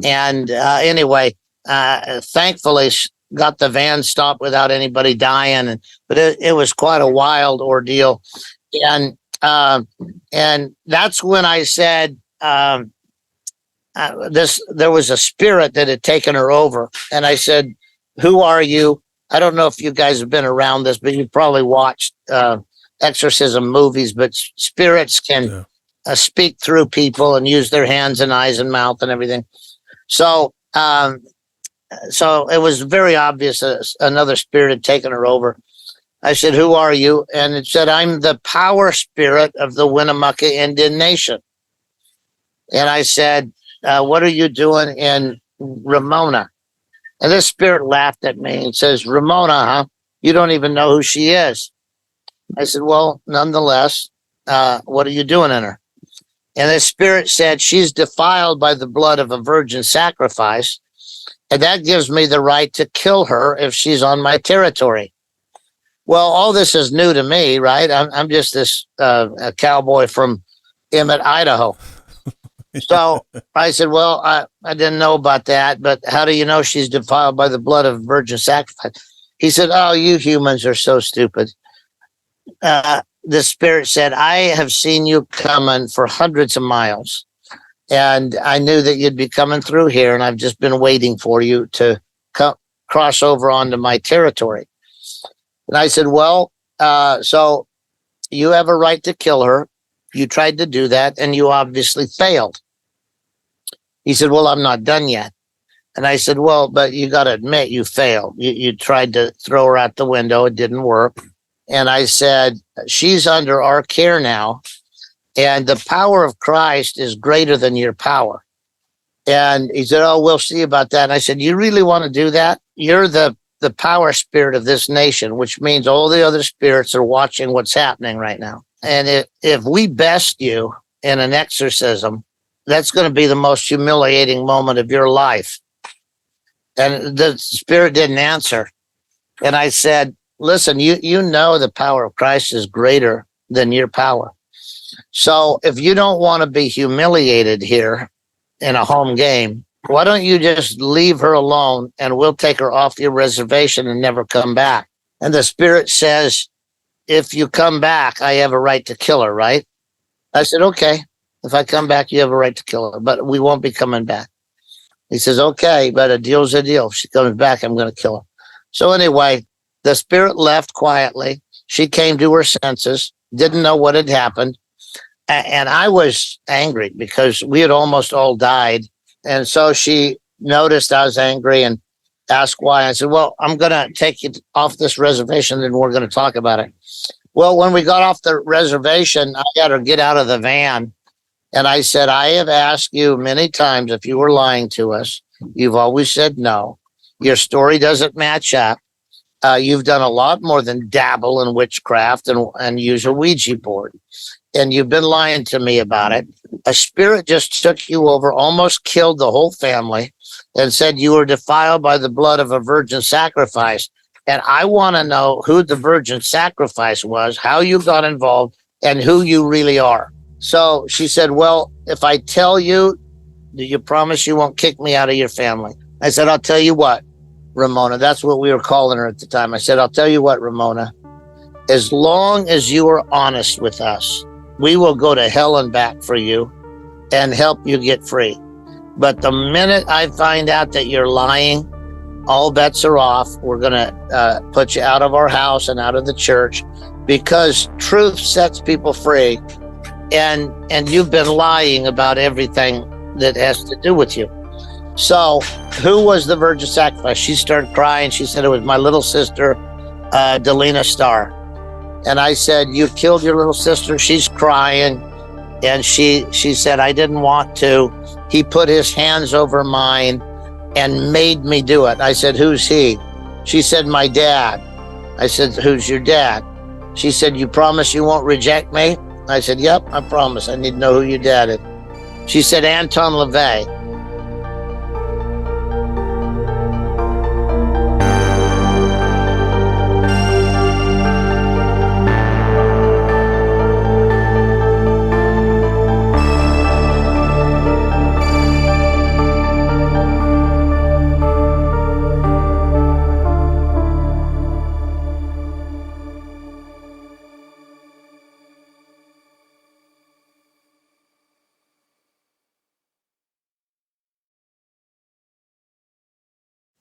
And anyway, thankfully, got the van stopped without anybody dying. But it was quite a wild ordeal. And that's when I said there was a spirit that had taken her over. And I said, "Who are you?" I don't know if you guys have been around this, but you probably watched exorcism movies. But spirits can speak through people and use their hands and eyes and mouth and everything. So it was very obvious another spirit had taken her over. I said, "Who are you?" And it said, "I'm the power spirit of the Winnemucca Indian Nation." And I said, "What are you doing in Ramona?" And this spirit laughed at me and says, "Ramona, huh? You don't even know who she is." I said, "Well, nonetheless, what are you doing in her?" And the spirit said, "She's defiled by the blood of a virgin sacrifice, and that gives me the right to kill her if she's on my territory." Well, all this is new to me, right? I'm just this a cowboy from Emmett, Idaho. So I said, "Well, I didn't know about that, but how do you know she's defiled by the blood of virgin sacrifice?" He said, "Oh, you humans are so stupid." The spirit said, "I have seen you coming for hundreds of miles, and I knew that you'd be coming through here, and I've just been waiting for you to cross over onto my territory." And I said, "Well, so you have a right to kill her. You tried to do that, and you obviously failed." He said, "Well, I'm not done yet." And I said, "Well, but you got to admit you failed. You tried to throw her out the window. It didn't work." And I said, "She's under our care now, and the power of Christ is greater than your power." And he said, "Oh, we'll see about that." And I said, "You really want to do that? You're the power spirit of this nation, which means all the other spirits are watching what's happening right now. And if we best you in an exorcism, that's going to be the most humiliating moment of your life." And the spirit didn't answer. And I said, "Listen, you know the power of Christ is greater than your power. So if you don't want to be humiliated here in a home game, why don't you just leave her alone and we'll take her off your reservation and never come back?" And the spirit says, "If you come back, I have a right to kill her, right?" I said, "Okay, if I come back, you have a right to kill her, but we won't be coming back." He says, "Okay, but a deal's a deal. If she comes back, I'm going to kill her." So anyway, the spirit left quietly. She came to her senses, didn't know what had happened. And I was angry because we had almost all died. And so she noticed I was angry and asked why. I said, "Well, I'm going to take you off this reservation and we're going to talk about it." Well, when we got off the reservation, I got her get out of the van. And I said, "I have asked you many times if you were lying to us. You've always said no. Your story doesn't match up. You've done a lot more than dabble in witchcraft and use a Ouija board. And you've been lying to me about it. A spirit just took you over, almost killed the whole family, and said you were defiled by the blood of a virgin sacrifice. And I want to know who the virgin sacrifice was, how you got involved, and who you really are." So she said, "Well, if I tell you, do you promise you won't kick me out of your family?" I said, "I'll tell you what, Ramona," that's what we were calling her at the time. I said, "I'll tell you what, Ramona, as long as you are honest with us we will go to hell and back for you and help you get free. But the minute I find out that you're lying, all bets are off. We're going to put you out of our house and out of the church, because truth sets people free. And you've been lying about everything that has to do with you. So who was the virgin sacrifice? She started crying. She said it was my little sister, Delina Starr. And I said, you killed your little sister. She's crying. And she said, I didn't want to. He put his hands over mine and made me do it. I said, who's he? She said, my dad. I said, who's your dad? She said, you promise you won't reject me? I said, yep, I promise. I need to know who your dad is. She said, Anton LaVey.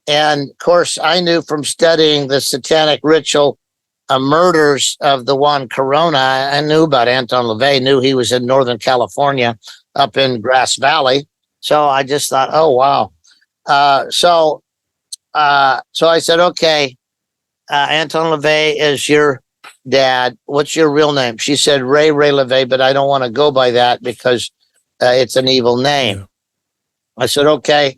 And of course, I knew from studying the Satanic Ritual murders of the one Corona, I knew about Anton LeVay, knew he was in Northern California up in Grass Valley. So I just thought, oh, wow. So I said, okay, Anton LeVay is your dad. What's your real name? She said, Ray LeVay, but I don't want to go by that because it's an evil name. Yeah. I said, okay.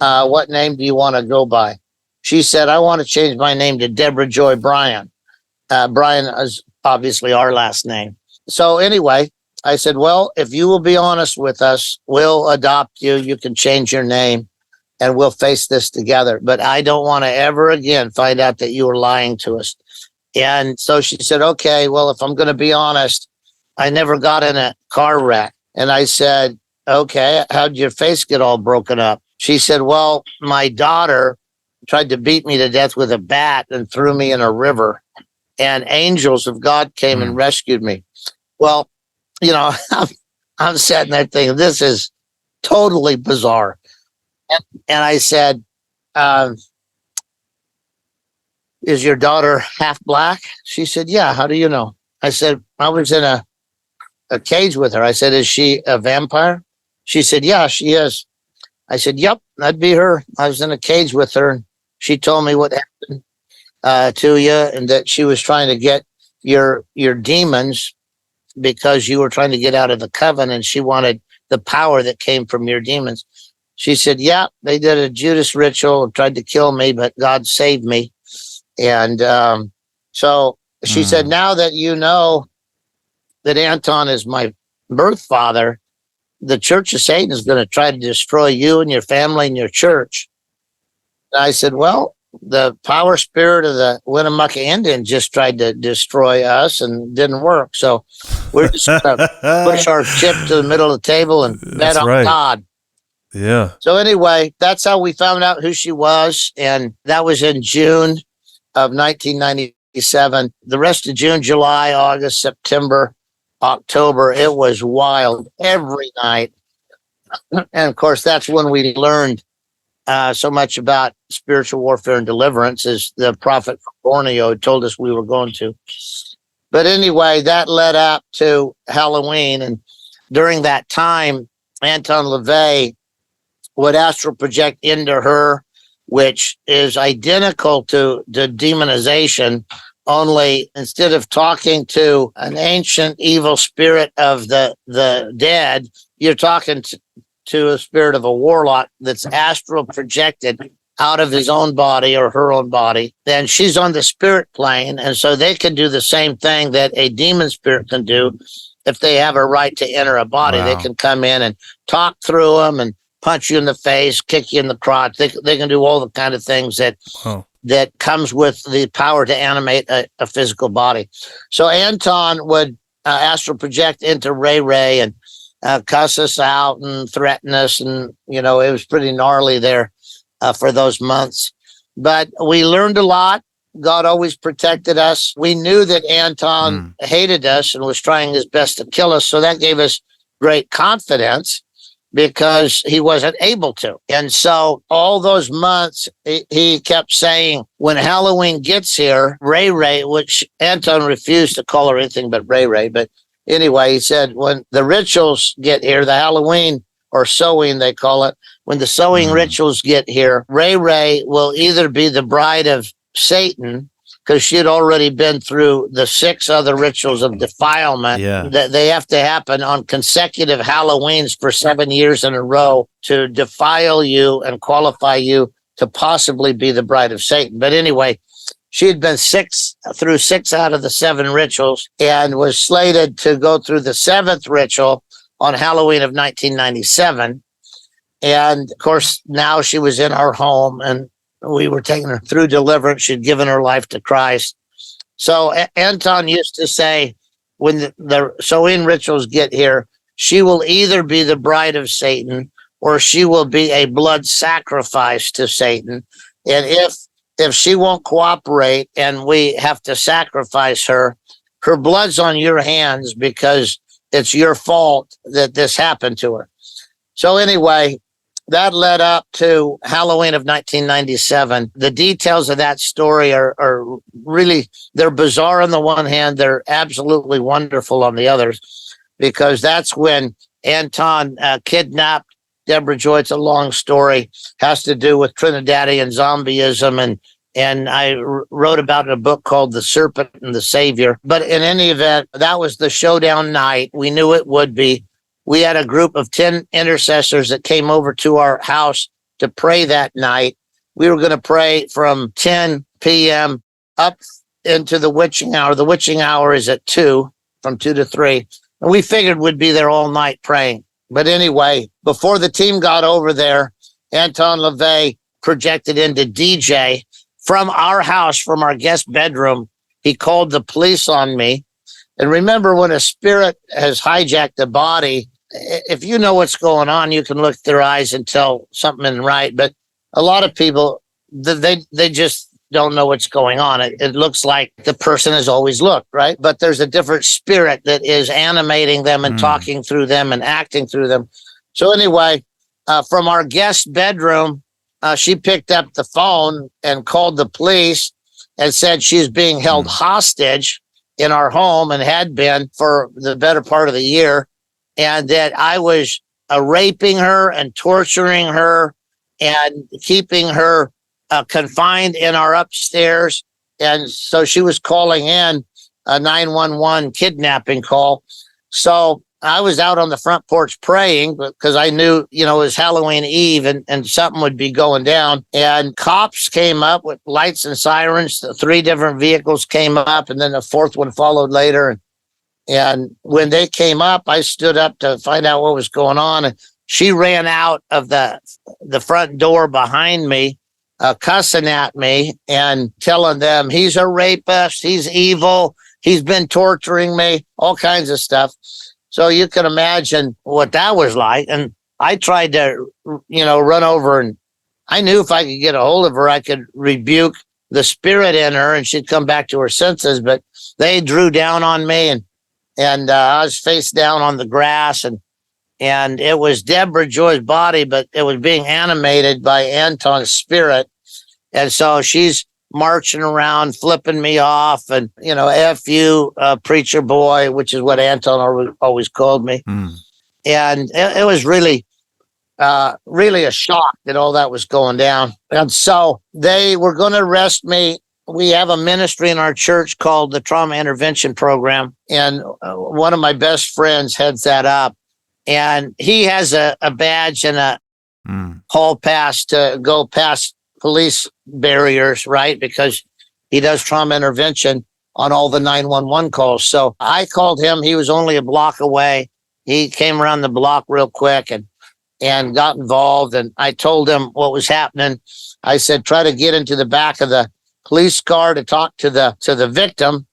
What name do you want to go by? She said, I want to change my name to Deborah Joy Bryan. Bryan is obviously our last name. So anyway, I said, well, if you will be honest with us, we'll adopt you. You can change your name and we'll face this together. But I don't want to ever again find out that you were lying to us. And so she said, okay, well, if I'm going to be honest, I never got in a car wreck. And I said, okay, how'd your face get all broken up? She said, well, my daughter tried to beat me to death with a bat and threw me in a river, and angels of God came and rescued me. Well, you know, I'm sitting there thinking, this is totally bizarre. And I said, is your daughter half black? She said, yeah. How do you know? I said, I was in a cage with her. I said, is she a vampire? She said, yeah, she is. I said, yep, that'd be her. I was in a cage with her. And she told me what happened to you, and that she was trying to get your demons because you were trying to get out of the coven, and she wanted the power that came from your demons. She said, yeah, they did a Judas ritual, tried to kill me, but God saved me. And so she said, now that you know that Anton is my birth father, the Church of Satan is going to try to destroy you and your family and your church. And I said, well, the power spirit of the Winnemucca Indian just tried to destroy us and didn't work. So we're just going to push our chip to the middle of the table and bet on God. Yeah. So anyway, that's how we found out who she was. And that was in June of 1997. The rest of June, July, August, September, October, it was wild every night. And of course, that's when we learned so much about spiritual warfare and deliverance, as the prophet from Borneo told us we were going to. But anyway, that led up to Halloween. And during that time, Anton LeVay would astral project into her, which is identical to the demonization. Only instead of talking to an ancient evil spirit of the dead, you're talking to a spirit of a warlock that's astral projected out of his own body or her own body. Then she's on the spirit plane, and so they can do the same thing that a demon spirit can do. If they have a right to enter a body, they can come in and talk through them and punch you in the face, kick you in the crotch. They can do all the kind of things that that comes with the power to animate a physical body. So Anton would astral project into Ray and cuss us out and threaten us. And, you know, it was pretty gnarly there for those months. But we learned a lot. God always protected us. We knew that Anton hated us and was trying his best to kill us. So that gave us great confidence because he wasn't able to. And so all those months, he kept saying, when Halloween gets here, Ray, which Anton refused to call her anything but Ray. But anyway, he said, when the rituals get here, the Halloween or sowing, they call it, when the sowing rituals get here, Ray will either be the bride of Satan, because she had already been through the 6 other rituals of defilement. That they have to happen on consecutive Halloweens for 7 years in a row to defile you and qualify you to possibly be the bride of Satan. But anyway, she had been 6 out of the 7 rituals and was slated to go through the 7th ritual on Halloween of 1997. And of course, now she was in our home and we were taking her through deliverance. She'd given her life to Christ. So Anton used to say, when the sowing rituals get here, she will either be the bride of Satan or she will be a blood sacrifice to Satan. And if she won't cooperate and we have to sacrifice her, her blood's on your hands because it's your fault that this happened to her. So anyway, that led up to Halloween of 1997. The details of that story are really, they're bizarre on the one hand, they're absolutely wonderful on the others, because that's when Anton kidnapped Deborah Joy. It's a long story, has to do with Trinidadian zombieism, and I wrote about it in a book called The Serpent and the Savior. But in any event, that was the showdown night. We knew it would be. We had a group of 10 intercessors that came over to our house to pray that night. We were going to pray from 10 p.m. up into the witching hour. The witching hour is at 2, from 2 to 3. And we figured we'd be there all night praying. But anyway, before the team got over there, Anton LeVay projected into DJ from our house, from our guest bedroom. He called the police on me. And remember, when a spirit has hijacked the body, if you know what's going on, you can look at their eyes and tell something isn't right. But a lot of people, they just don't know what's going on. It looks like the person has always looked, right? But there's a different spirit that is animating them and talking through them and acting through them. So anyway, from our guest bedroom, she picked up the phone and called the police and said she's being held hostage in our home and had been for the better part of the year. And that I was raping her and torturing her and keeping her confined in our upstairs. And so she was calling in a 911 kidnapping call. So I was out on the front porch praying because I knew, it was Halloween Eve and something would be going down. And cops came up with lights and sirens. The 3 different vehicles came up, and then the 4th one followed later. And when they came up, I stood up to find out what was going on. And she ran out of the front door behind me, cussing at me and telling them he's a rapist, he's evil, he's been torturing me, all kinds of stuff. So you can imagine what that was like. And I tried to, run over, and I knew if I could get a hold of her, I could rebuke the spirit in her and she'd come back to her senses. But they drew down on me, and I was face down on the grass, and it was Deborah Joy's body, but it was being animated by Anton's spirit. And so she's marching around, flipping me off, and, F you, preacher boy, which is what Anton always called me. And it was really a shock that all that was going down. And so they were going to arrest me. We have a ministry in our church called the Trauma Intervention Program, and one of my best friends heads that up. And he has a badge and a hall pass to go past police barriers, right? Because he does trauma intervention on all the 911 calls. So I called him. He was only a block away. He came around the block real quick and got involved. And I told him what was happening. I said, try to get into the back of the police car to talk to the victim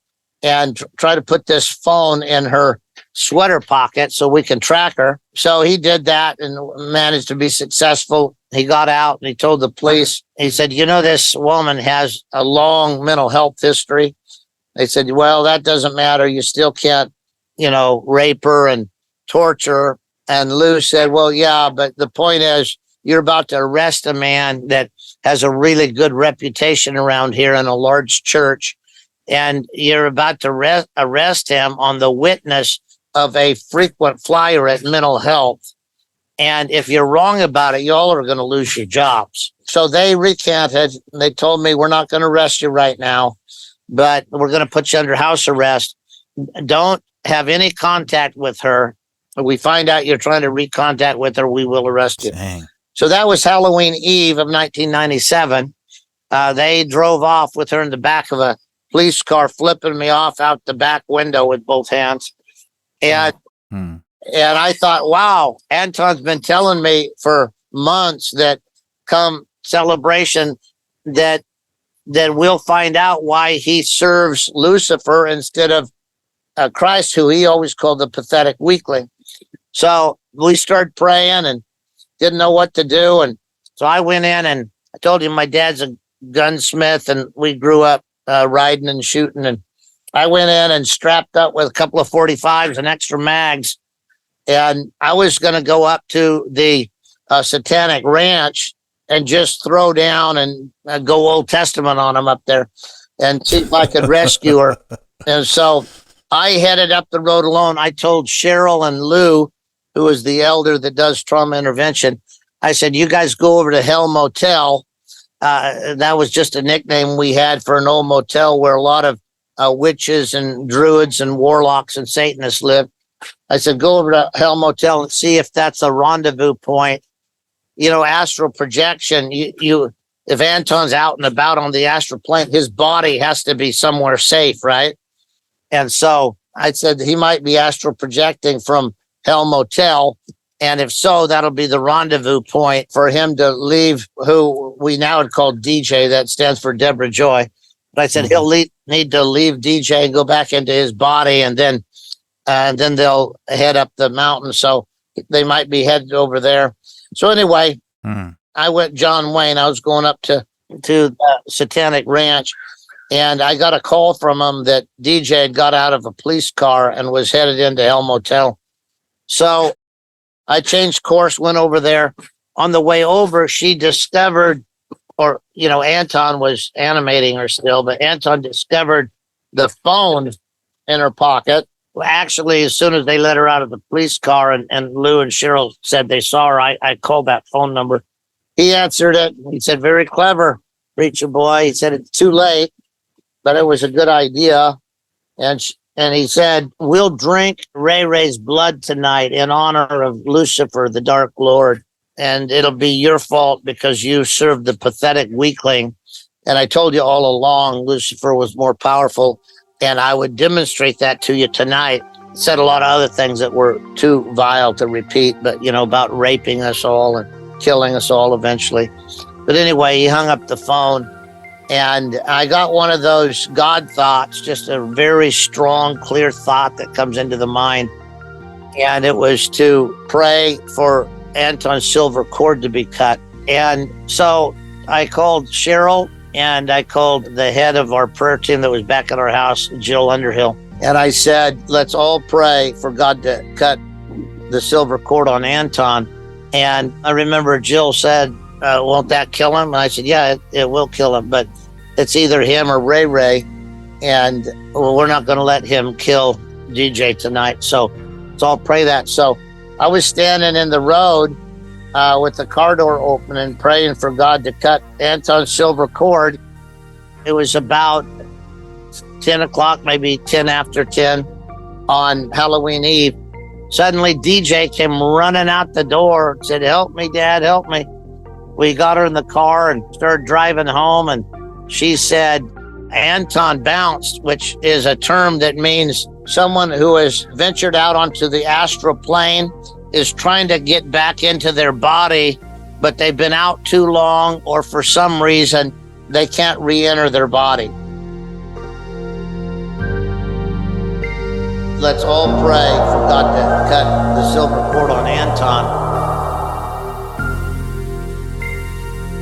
and try to put this phone in her sweater pocket so we can track her. So he did that and managed to be successful. He got out and he told the police, he said, this woman has a long mental health history. They said, well, that doesn't matter. You still can't, rape her and torture her. And Lou said, well, yeah, but the point is you're about to arrest a man that has a really good reputation around here in a large church. And you're about to arrest him on the witness of a frequent flyer at mental health. And if you're wrong about it, y'all are going to lose your jobs. So they recanted. They told me, we're not going to arrest you right now, but we're going to put you under house arrest. Don't have any contact with her. If we find out you're trying to recontact with her, we will arrest you. Dang. So that was Halloween Eve of 1997. They drove off with her in the back of a police car, flipping me off out the back window with both hands. And I thought, wow, Anton's been telling me for months that come celebration that we'll find out why he serves Lucifer instead of Christ, who he always called the pathetic weakling. So we started praying and didn't know what to do. And so I went in and I told him my dad's a gunsmith and we grew up riding and shooting. And I went in and strapped up with a couple of 45s and extra mags. And I was going to go up to the Satanic Ranch and just throw down and go Old Testament on them up there and see if I could rescue her. And so I headed up the road alone. I told Cheryl and Lou, who is the elder that does trauma intervention, I said, you guys go over to Hell Motel. That was just a nickname we had for an old motel where a lot of witches and druids and warlocks and Satanists lived. I said, go over to Hell Motel and see if that's a rendezvous point. Astral projection, if Anton's out and about on the astral plane, his body has to be somewhere safe, right? And so I said he might be astral projecting from Hell Motel. And if so, that'll be the rendezvous point for him to leave, who we now would call DJ. That stands for Deborah Joy. But I said he'll need to leave DJ and go back into his body, and then they'll head up the mountain. So they might be headed over there. So anyway, I went John Wayne. I was going up to the Satanic Ranch, and I got a call from him that DJ had got out of a police car and was headed into Hell Motel. So I changed course, went over there. On the way over, she discovered, or, Anton was animating her still, but Anton discovered the phone in her pocket. Actually, as soon as they let her out of the police car and Lou and Cheryl said they saw her, I called that phone number. He answered it. He said, very clever, preacher boy. He said, it's too late, but it was a good idea. And he said, we'll drink Ray Ray's blood tonight in honor of Lucifer, the Dark Lord. And it'll be your fault because you served the pathetic weakling. And I told you all along, Lucifer was more powerful. And I would demonstrate that to you tonight. Said a lot of other things that were too vile to repeat, but, about raping us all and killing us all eventually. But anyway, he hung up the phone. And I got one of those God thoughts, just a very strong, clear thought that comes into the mind. And it was to pray for Anton's silver cord to be cut. And so I called Cheryl and I called the head of our prayer team that was back at our house, Jill Underhill. And I said, let's all pray for God to cut the silver cord on Anton. And I remember Jill said, won't that kill him? And I said, yeah, it will kill him, but it's either him or Ray Ray. And we're not going to let him kill DJ tonight. So I'll pray that. So I was standing in the road with the car door open and praying for God to cut Anton's silver cord. It was about 10 o'clock, maybe 10 after 10 on Halloween Eve. Suddenly DJ came running out the door and said, help me, Dad, help me. We got her in the car and started driving home. And she said, Anton bounced, which is a term that means someone who has ventured out onto the astral plane is trying to get back into their body, but they've been out too long, or for some reason, they can't re-enter their body. Let's all pray for God to cut the silver cord on Anton.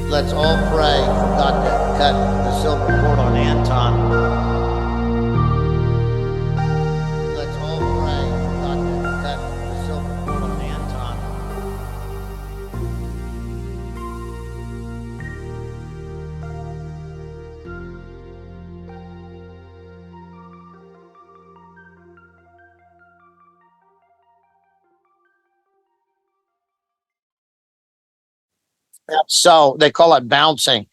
Let's all pray for God to cut the silver cord on Anton. Let's all pray for God to cut the silver cord on Anton. So they call it bouncing.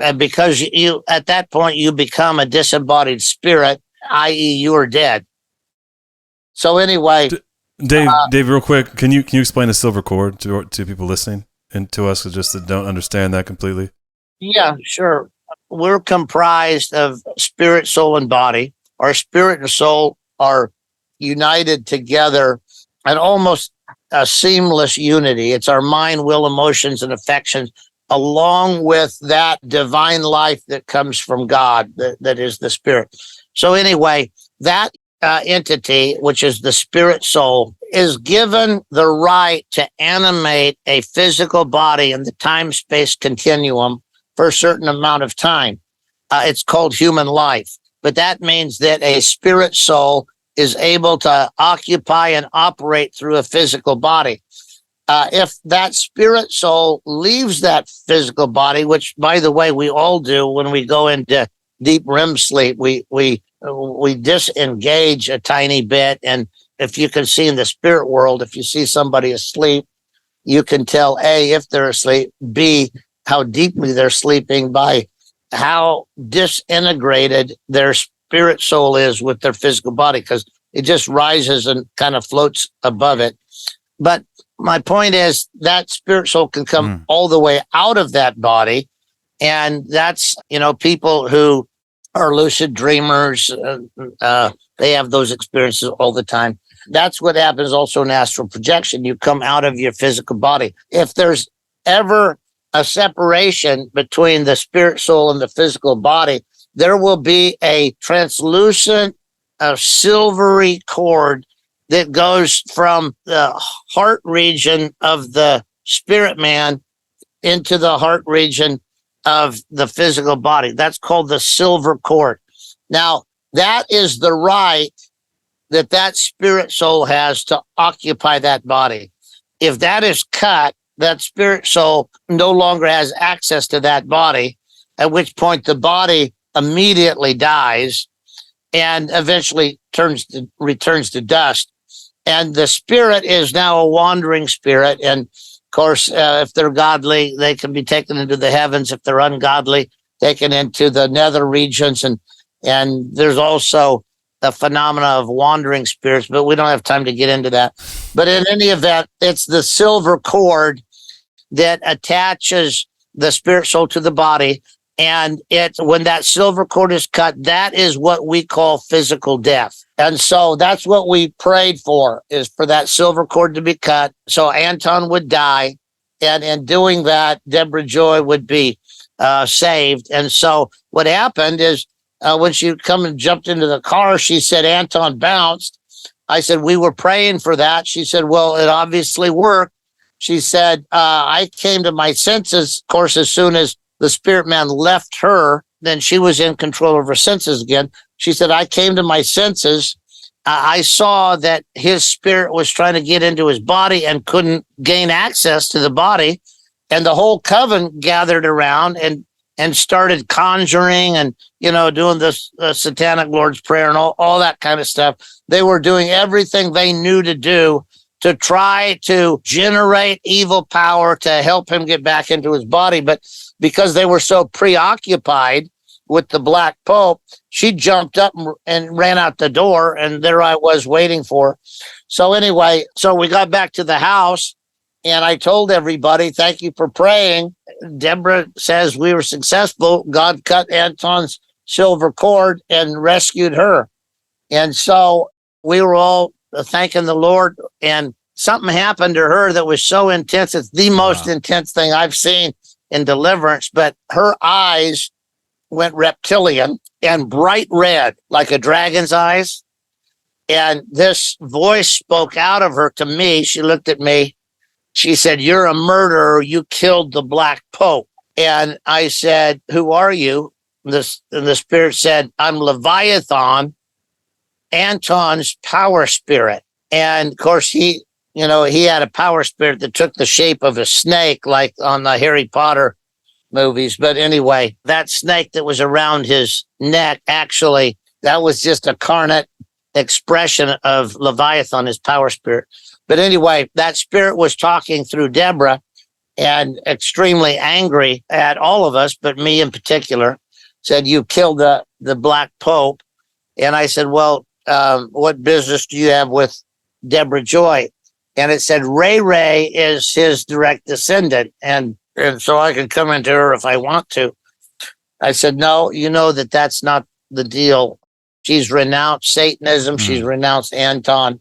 And because you at that point you become a disembodied spirit, i.e., you are dead. So anyway, Dave, real quick, can you explain the silver cord to people listening and to us just that don't understand that completely? yeah, sure. We're comprised of spirit, soul, and body. Our spirit and soul are united together and almost a seamless unity. It's our mind, will, emotions, and affections, along with that divine life that comes from God, that is the spirit. So anyway, that entity, which is the spirit soul, is given the right to animate a physical body in the time-space continuum for a certain amount of time. It's called human life. But that means that a spirit soul is able to occupy and operate through a physical body. If that spirit soul leaves that physical body, which, by the way, we all do when we go into deep REM sleep, we disengage a tiny bit. And if you can see in the spirit world, if you see somebody asleep, you can tell A, if they're asleep, B, how deeply they're sleeping by how disintegrated their spirit soul is with their physical body, because it just rises and kind of floats above it. But my point is that spirit soul can come all the way out of that body. And that's, people who are lucid dreamers, they have those experiences all the time. That's what happens also in astral projection. You come out of your physical body. If there's ever a separation between the spirit soul and the physical body, there will be a translucent, silvery cord that goes from the heart region of the spirit man into the heart region of the physical body. That's called the silver cord. Now, that is the right that spirit soul has to occupy that body. If that is cut, that spirit soul no longer has access to that body, at which point the body immediately dies and eventually returns to dust. And the spirit is now a wandering spirit. And of course, if they're godly, they can be taken into the heavens. If they're ungodly, taken into the nether regions. And there's also the phenomena of wandering spirits, but we don't have time to get into that. But in any event, it's the silver cord that attaches the spirit soul to the body. And when that silver cord is cut, that is what we call physical death. And so that's what we prayed for, is for that silver cord to be cut. So Anton would die. And in doing that, Deborah Joy would be saved. And so what happened is when she come and jumped into the car, she said, Anton bounced. I said, we were praying for that. She said, well, it obviously worked. She said, I came to my senses, of course, as soon as the spirit man left her, then she was in control of her senses again. She said, I came to my senses. I saw that his spirit was trying to get into his body and couldn't gain access to the body. And the whole coven gathered around and started conjuring and, doing this satanic Lord's Prayer and all that kind of stuff. They were doing everything they knew to do to try to generate evil power to help him get back into his body. But because they were so preoccupied with the Black Pope, she jumped up and ran out the door, and there I was waiting for her. So anyway, we got back to the house, and I told everybody, thank you for praying. Deborah says we were successful. God cut Anton's silver cord and rescued her. And so we were all thanking the Lord, and something happened to her that was so intense. It's the most intense thing I've seen in deliverance, but her eyes went reptilian and bright red, like a dragon's eyes. And this voice spoke out of her to me. She looked at me. She said, "You're a murderer. You killed the Black Pope." And I said, "Who are you?" And the spirit said, "I'm Leviathan, Anton's power spirit." And of course, he had a power spirit that took the shape of a snake, like on the Harry Potter movies. But anyway, that snake that was around his neck, actually, that was just a carnate expression of Leviathan, his power spirit. But anyway, that spirit was talking through Deborah and extremely angry at all of us, but me in particular, said, "You killed the Black Pope." And I said, "Well, what business do you have with Deborah Joy?" And it said, Ray is his direct descendant. And so I can come into her if I want to. I said, "No, you know that's not the deal. She's renounced Satanism. She's renounced Anton.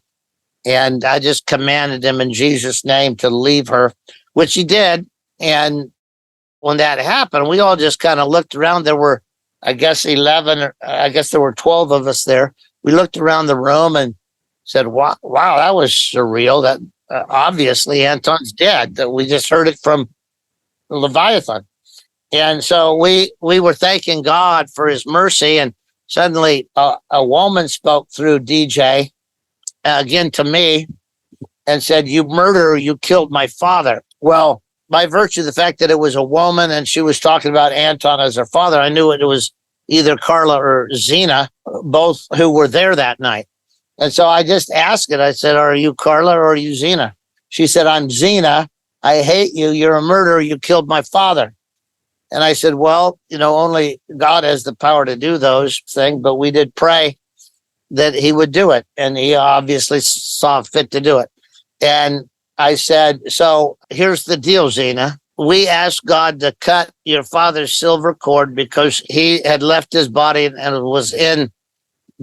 And I just commanded him in Jesus' name to leave her," which he did. And when that happened, we all just kind of looked around. There were, I guess, 11, or I guess there were 12 of us there. We looked around the room and said, wow, that was surreal. That obviously Anton's dead. That we just heard it from Leviathan. And so we were thanking God for his mercy. And suddenly a woman spoke through DJ again to me and said, "You murderer, you killed my father." Well, by virtue of the fact that it was a woman and she was talking about Anton as her father, I knew it was either Carla or Zena, both who were there that night. And so I just asked it. I said, "Are you Carla or are you Zena?" She said, "I'm Zena. I hate you. You're a murderer. You killed my father." And I said, "Well, only God has the power to do those things, but we did pray that he would do it. And he obviously saw fit to do it." And I said, "So here's the deal, Zena. We asked God to cut your father's silver cord because he had left his body and was in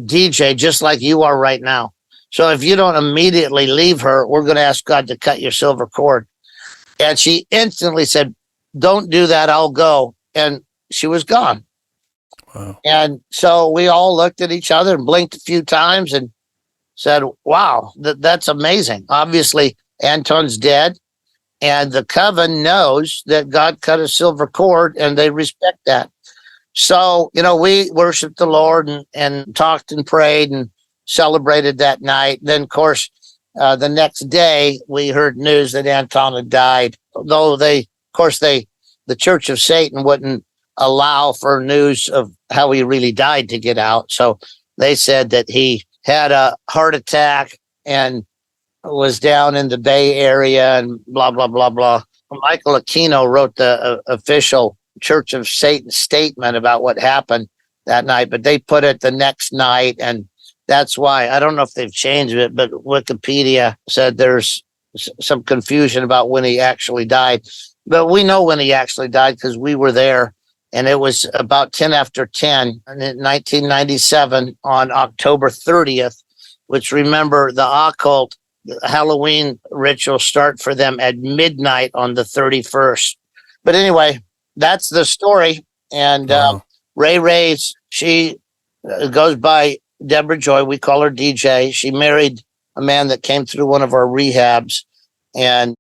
DJ just like you are right now. So if you don't immediately leave her, we're going to ask God to cut your silver cord." And she instantly said, "Don't do that. I'll go." And she was gone. Wow. And so we all looked at each other and blinked a few times and said, "Wow, that's amazing." Obviously, Anton's dead, and the coven knows that God cut a silver cord, and they respect that. So, we worshiped the Lord and talked and prayed and celebrated that night. Then, of course, the next day, we heard news that Anton had died, though the Church of Satan wouldn't allow for news of how he really died to get out. So they said that he had a heart attack and was down in the Bay Area and blah, blah, blah, blah. Michael Aquino wrote the official Church of Satan statement about what happened that night, but they put it the next night. And that's why, I don't know if they've changed it, but Wikipedia said there's some confusion about when he actually died. But we know when he actually died because we were there. And it was about 10 after 10 in 1997 on October 30th, which, remember, the occult Halloween rituals start for them at midnight on the 31st. But anyway, that's the story. And Wow. Ray, she goes by Deborah Joy. We call her DJ. She married a man that came through one of our rehabs, and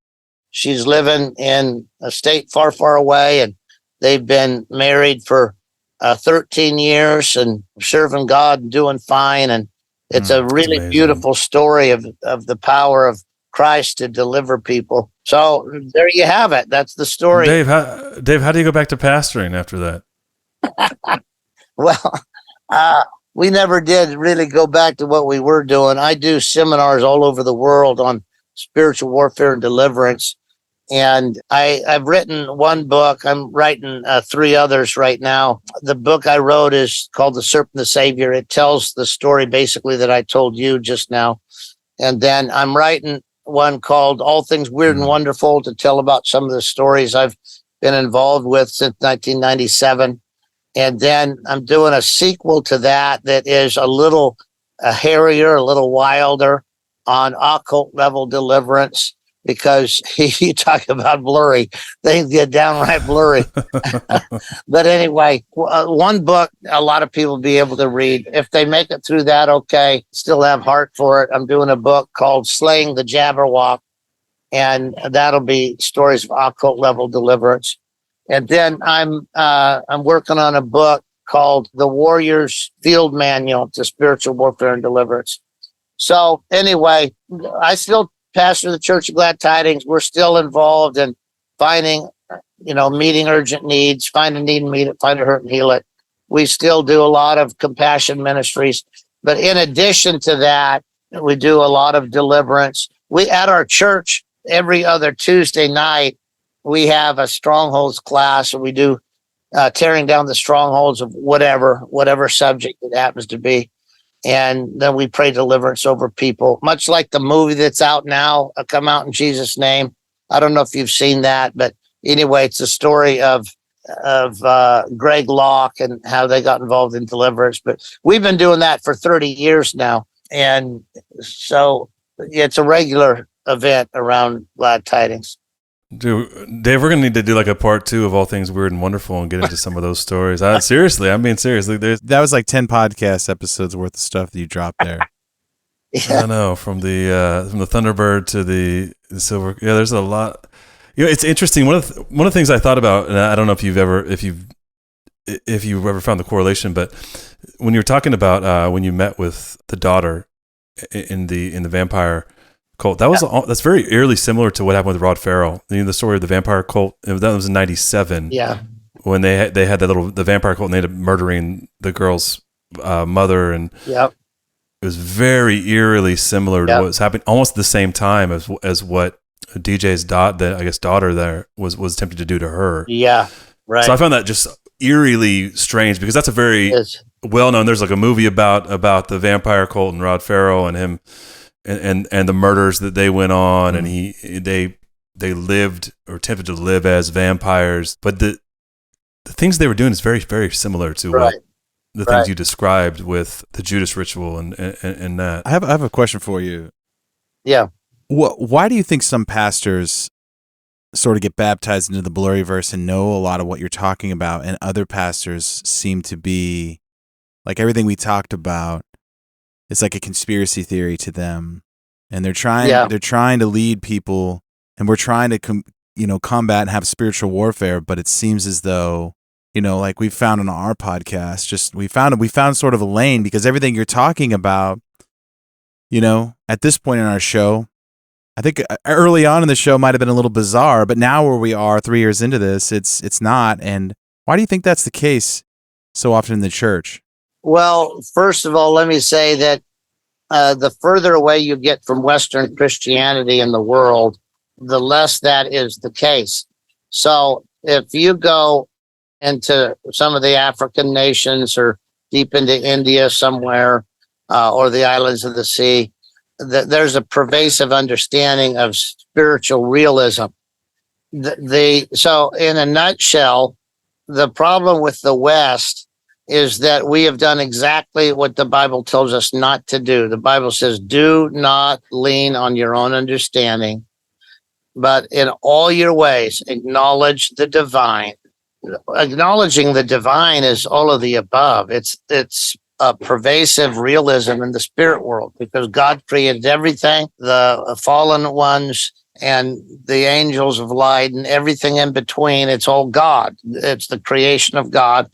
she's living in a state far, far away. And they've been married for 13 years and serving God and doing fine. And it's a really beautiful story of the power of Christ to deliver people. So there you have it. That's the story. Dave, how do you go back to pastoring after that? Well, we never did really go back to what we were doing. I do seminars all over the world on spiritual warfare and deliverance. And I've written one book. I'm writing 3 others right now. The book I wrote is called The Serpent the Savior. It tells the story basically that I told you just now. And then I'm writing one called All Things Weird and Wonderful to tell about some of the stories I've been involved with since 1997. And then I'm doing a sequel to that is a little hairier, a little wilder on occult level deliverance. because you talk about blurry, things get downright blurry. But anyway, one book a lot of people will be able to read. If they make it through that, okay, still have heart for it. I'm doing a book called Slaying the Jabberwock, and that'll be stories of occult level deliverance. And then I'm working on a book called The Warrior's Field Manual to Spiritual Warfare and Deliverance. So anyway, I still pastor the Church of Glad Tidings. We're still involved in finding, meeting urgent needs, find a need and meet it, find a hurt and heal it. We still do a lot of compassion ministries. But in addition to that, we do a lot of deliverance. We, at our church, every other Tuesday night, we have a strongholds class, and we do tearing down the strongholds of whatever subject it happens to be. And then we pray deliverance over people, much like the movie that's out now, Come Out in Jesus' Name. I don't know if you've seen that, but anyway, it's a story of Greg Locke and how they got involved in deliverance. But we've been doing that for 30 years now. And so it's a regular event around Glad Tidings. Dude, Dave, we're going to need to do like a part 2 of All Things Weird and Wonderful and get into some of those stories. Seriously, I'm being serious. That was like 10 podcast episodes worth of stuff that you dropped there. Yeah. I know, from the Thunderbird to the Silver. Yeah, there's a lot. It's interesting. One of the things I thought about, and I don't know if you've ever found the correlation, but when you were talking about when you met with the daughter in the vampire cult, that's very eerily similar to what happened with Rod Farrell. The story of the vampire cult, that was in '97. Yeah, when they had the vampire cult, and they ended up murdering the girl's mother, and yep. It was very eerily similar to what was happening, almost at the same time as what DJ's daughter there was attempted to do to her. Yeah, right. So I found that just eerily strange, because that's a very well known. There's like a movie about the vampire cult and Rod Farrell and him. And the murders that they went on, and they lived or attempted to live as vampires, but the things they were doing is very, very similar to what the things you described with the Judas ritual and that. I have a question for you. Yeah. Why do you think some pastors sort of get baptized into the blurry verse and know a lot of what you're talking about, and other pastors seem to be like everything we talked about? It's like a conspiracy theory to them, and they're trying to lead people, and we're trying to combat and have spiritual warfare. But it seems as though, like we found on our podcast, we found sort of a lane, because everything you're talking about, at this point in our show, I think early on in the show might have been a little bizarre, but now where we are 3 years into this, it's not. And why do you think that's the case so often in the church? Well, first of all, let me say that the further away you get from Western Christianity in the world, the less that is the case. So if you go into some of the African nations or deep into India somewhere, or the islands of the sea, there's a pervasive understanding of spiritual realism. So in a nutshell, the problem with the West is that we have done exactly what the Bible tells us not to do. The Bible says, do not lean on your own understanding, but in all your ways, acknowledge the divine. Acknowledging the divine is all of the above. It's a pervasive realism in the spirit world, because God created everything, the fallen ones and the angels of light and everything in between. It's all God. It's the creation of God.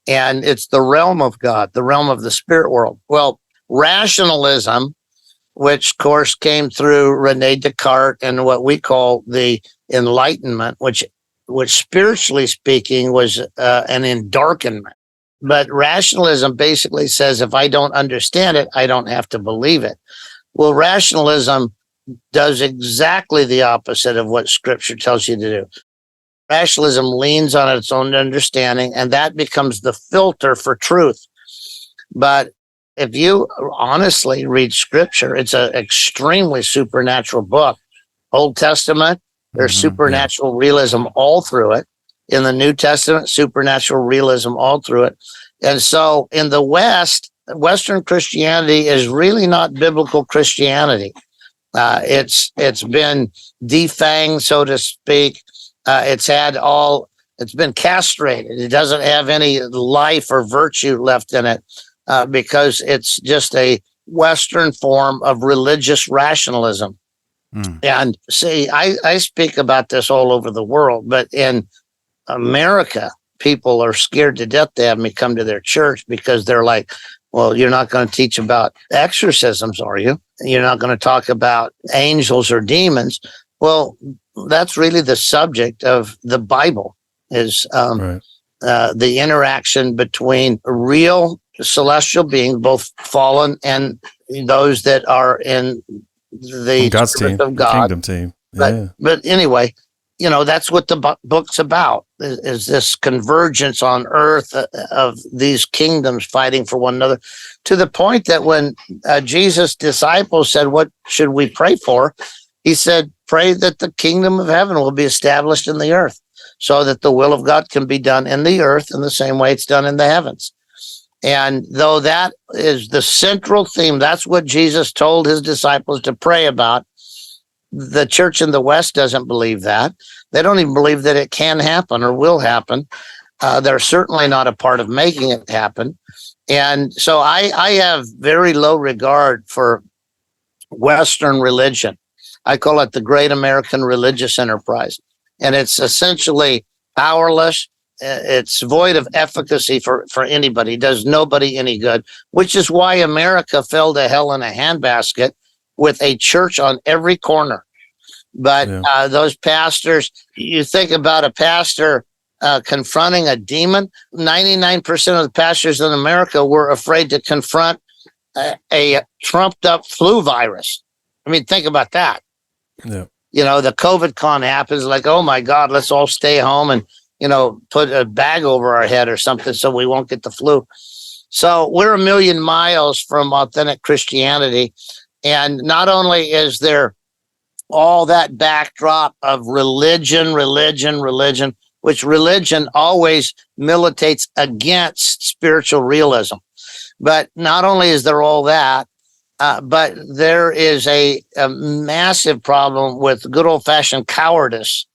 And it's the realm of God, the realm of the spirit world. Well, rationalism, which of course came through Rene Descartes and what we call the Enlightenment, which spiritually speaking was an endarkenment. But rationalism basically says, if I don't understand it, I don't have to believe it. Well, rationalism does exactly the opposite of what Scripture tells you to do. Rationalism leans on its own understanding, and that becomes the filter for truth. But if you honestly read Scripture, it's an extremely supernatural book. Old Testament, there's supernatural realism all through it. In the New Testament, supernatural realism all through it. And so in the West, Western Christianity is really not biblical Christianity. It's been defanged, so to speak. It's been castrated. It doesn't have any life or virtue left in it because it's just a Western form of religious rationalism. And see, I speak about this all over the world, but in America, people are scared to death to have me come to their church because they're like, well, you're not going to teach about exorcisms, are you? You're not going to talk about angels or demons. Well, that's really the subject of the Bible, is the interaction between real celestial beings, both fallen and those that are in the God's team, of God. kingdom team. But anyway, that's what the book's about, is this convergence on earth of these kingdoms fighting for one another, to the point that when Jesus' disciples said, what should we pray for? He said, pray that the kingdom of heaven will be established in the earth, so that the will of God can be done in the earth in the same way it's done in the heavens. And though that is the central theme, that's what Jesus told his disciples to pray about. The church in the West doesn't believe that. They don't even believe that it can happen or will happen. They're certainly not a part of making it happen. And so I have very low regard for Western religion. I call it the great American religious enterprise. And it's essentially powerless. It's void of efficacy for anybody. It does nobody any good, which is why America fell to hell in a handbasket with a church on every corner. But those pastors, you think about a pastor confronting a demon, 99% of the pastors in America were afraid to confront a trumped up flu virus. I mean, think about that. Yeah. The COVID con happens, like, oh my God, let's all stay home and, put a bag over our head or something so we won't get the flu. So we're a million miles from authentic Christianity. And not only is there all that backdrop of religion, which religion always militates against spiritual realism. But not only is there all that, but there is a massive problem with good old-fashioned cowardice.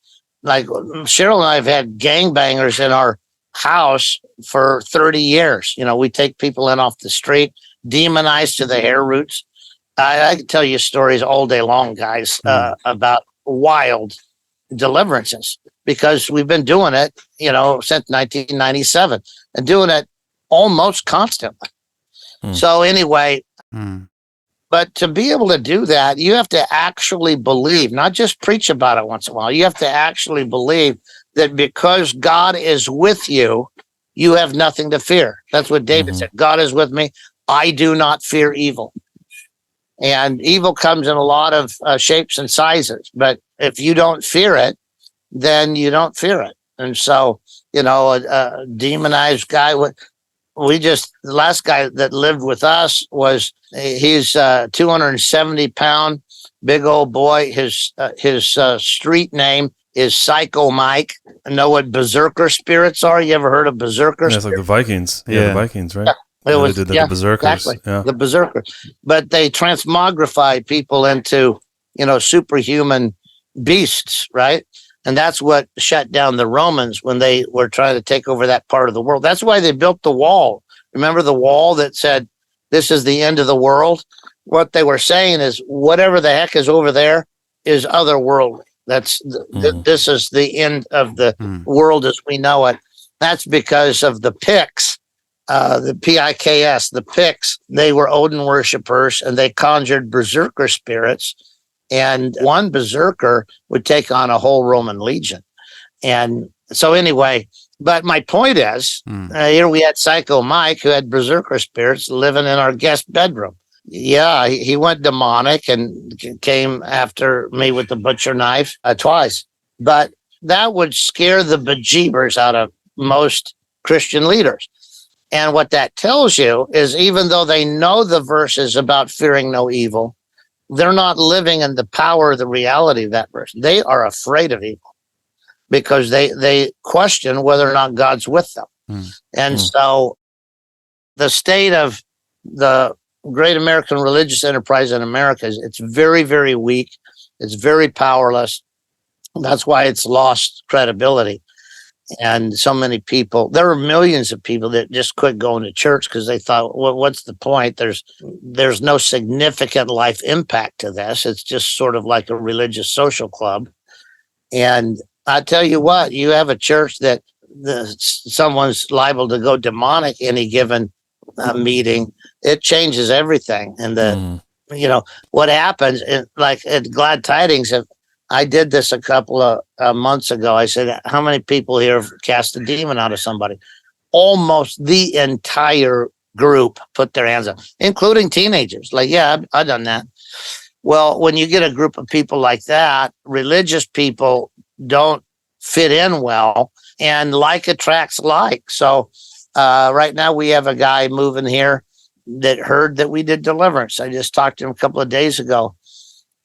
Like Cheryl and I have had gangbangers in our house for 30 years. We take people in off the street, demonized to the hair roots. I can tell you stories all day long, guys, about wild deliverances, because we've been doing it, since 1997 and doing it almost constantly. So anyway, but to be able to do that, you have to actually believe, not just preach about it once in a while. You have to actually believe that because God is with you, you have nothing to fear. That's what David said. God is with me. I do not fear evil. And evil comes in a lot of shapes and sizes. But if you don't fear it, then you don't fear it. And so, a demonized guy, the last guy that lived with us he's 270 pound, big old boy. His street name is Psycho Mike. Know what berserker spirits are? You ever heard of berserker? It's like the Vikings. Yeah, the Vikings, right? It was the berserkers. Exactly. Yeah. The berserkers. But they transmogrify people into, superhuman beasts, right? And that's what shut down the Romans when they were trying to take over that part of the world. That's why they built the wall. Remember the wall that said, this is the end of the world? What they were saying is, whatever the heck is over there is otherworldly. This is the end of the world as we know it. That's because of the Picts, the P-I-K-S, the Picts. They were Odin worshipers, and they conjured berserker spirits. And one berserker would take on a whole Roman legion. And so anyway, but my point is, here we had Psycho Mike, who had berserker spirits living in our guest bedroom. Yeah, he went demonic and came after me with the butcher knife twice. But that would scare the bejeebers out of most Christian leaders. And what that tells you is, even though they know the verses about fearing no evil, they're not living in the power of the reality of that verse. They are afraid of evil because they question whether or not God's with them. And so the state of the great American religious enterprise in America is it's very, very weak. It's very powerless. That's why it's lost credibility. And so many people, there are millions of people that just quit going to church because they thought, well, what's the point? There's no significant life impact to this. It's just sort of like a religious social club. And I tell you what, you have a church that someone's liable to go demonic any given meeting. It changes everything. And what happens, like at Glad Tidings, I did this a couple of months ago. I said, how many people here have cast a demon out of somebody? Almost the entire group put their hands up, including teenagers. Like, yeah, I've done that. Well, when you get a group of people like that, religious people don't fit in well, and like attracts like. So right now we have a guy moving here that heard that we did deliverance. I just talked to him a couple of days ago.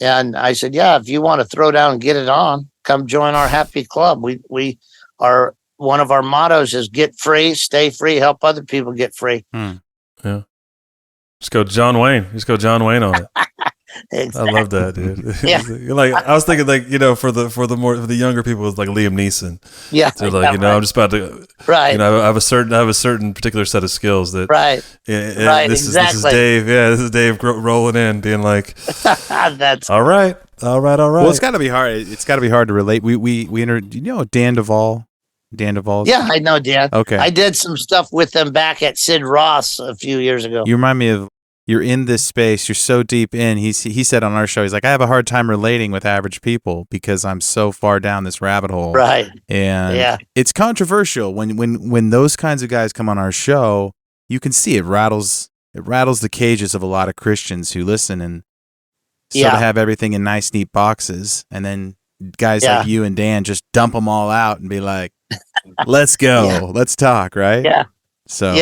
And I said, yeah, if you want to throw down and get it on, come join our happy club. We are, one of our mottos is get free, stay free, help other people get free. Yeah. Just go John Wayne. Just go John Wayne on it. Exactly. I love that, dude. Yeah. Like I was thinking, like, for the younger people, it's like Liam Neeson. Yeah. So like, right. I'm just about to, right. I have a certain particular set of skills that, right. Right. This exactly. is Dave. Yeah, this is Dave rolling in, being like, that's all right. Well, it's got to be hard. It's got to be hard to relate. We Dan Duvall. Dan Duvall. Yeah, I know Dan. Okay. I did some stuff with them back at Sid Ross a few years ago. You remind me of, you're in this space, you're so deep in. He said on our show, he's like, I have a hard time relating with average people because I'm so far down this rabbit hole. Right. And it's controversial when those kinds of guys come on our show. You can see it rattles the cages of a lot of Christians who listen, and sort of have everything in nice, neat boxes, and then guys like you and Dan just dump them all out and be like, let's go, let's talk, right? Yeah. So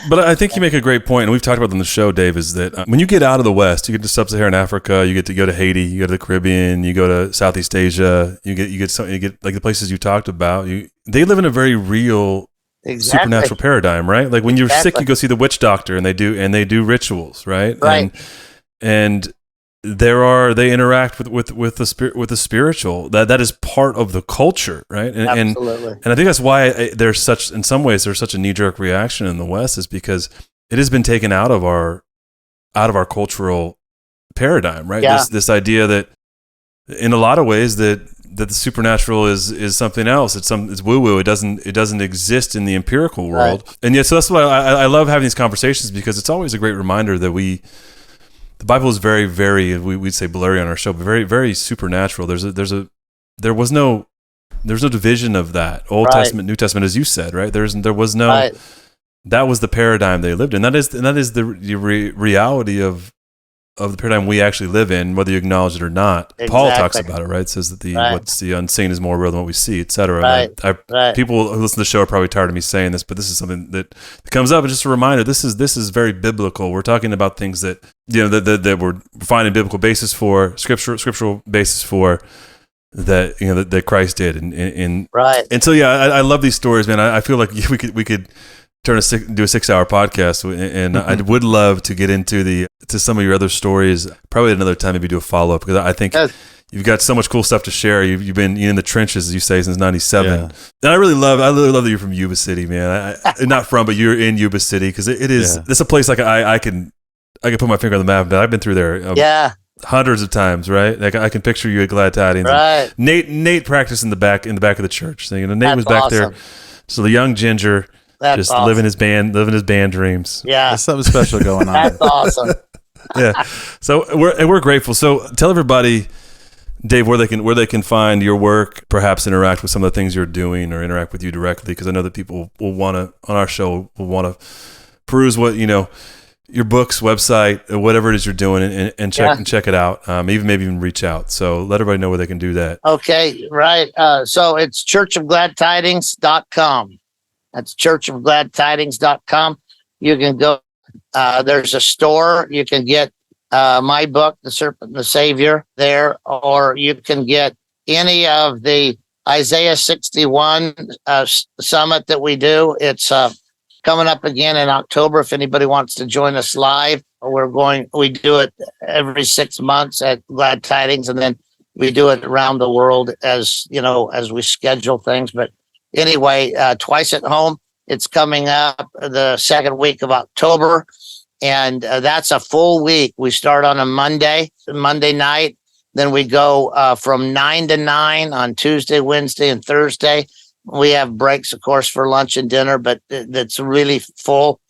But I think you make a great point, and we've talked about it on the show, Dave, is that when you get out of the West, you get to Sub-Saharan Africa, you get to go to Haiti, you go to the Caribbean, you go to Southeast Asia, you get like the places you talked about. They live in a very real supernatural paradigm, right? Like when you're sick, you go see the witch doctor, and they do rituals, right? Right. And they interact with the spiritual. That is part of the culture, right? Absolutely. And I think that's why there's such a knee-jerk reaction in the West, is because it has been taken out of our cultural paradigm, right? Yeah. This idea that in a lot of ways that the supernatural is something else. It's woo-woo. It doesn't exist in the empirical world. Right. And yet, so that's why I love having these conversations, because it's always a great reminder that the Bible is very, very, we'd say blurry on our show, but very, very supernatural. There was no division of that. Old Testament, New Testament, as you said, right? There was no, that was the paradigm they lived in. That is the reality of the paradigm we actually live in, whether you acknowledge it or not. Exactly. Paul talks about it, right? It says that what's the unseen is more real than what we see, etc. Right. People who listen to the show are probably tired of me saying this, but this is something that comes up. It's just a reminder. This is very biblical. We're talking about things that that we're finding biblical basis for, scriptural basis for, that Christ did, and right. And so I love these stories, man. I feel like we could do a 6-hour podcast, and I would love to get into some of your other stories. Probably another time, maybe do a follow up, because I think you've got so much cool stuff to share. You've been in the trenches, as you say, since '97, and I really love that you're from Yuba City, man. Not from, but you're in Yuba City, because it is. It's a place like I can put my finger on the map, but I've been through there. Hundreds of times, right? Like I can picture you at Glad Tidings. Right. Nate practiced in the back of the church. So, Nate was back there. So the young ginger. That's just awesome. living his band dreams. Yeah, there's something special going on. That's awesome. Yeah, so we're grateful. So tell everybody, Dave, where they can find your work, perhaps interact with some of the things you're doing, or interact with you directly, because I know that people will want to, on our show, will want to peruse what your books, website, whatever it is you're doing, and check it out. Maybe even reach out. So let everybody know where they can do that. Okay, right. So it's churchofgladtidings.com. That's churchofgladtidings.com. You can go. There's a store. You can get my book, The Serpent and the Savior, there, or you can get any of the Isaiah 61 summit that we do. It's coming up again in October. If anybody wants to join us live, we do it every 6 months at Glad Tidings, and then we do it around the world as we schedule things. But anyway, Twice at Home, it's coming up the second week of October, and that's a full week. We start on a Monday night, then we go from 9 to 9 on Tuesday, Wednesday, and Thursday. We have breaks, of course, for lunch and dinner, but that's really full,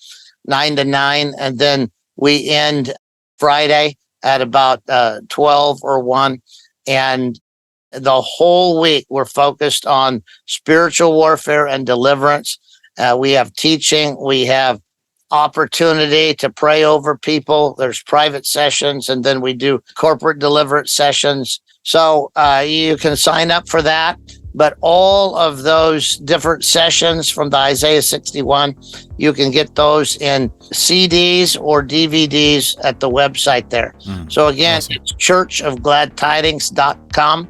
9 to 9. And then we end Friday at about 12 or 1. And the whole week, we're focused on spiritual warfare and deliverance. We have teaching. We have opportunity to pray over people. There's private sessions, and then we do corporate deliverance sessions. So you can sign up for that. But all of those different sessions from the Isaiah 61, you can get those in CDs or DVDs at the website there. So again, awesome. It's churchofgladtidings.com,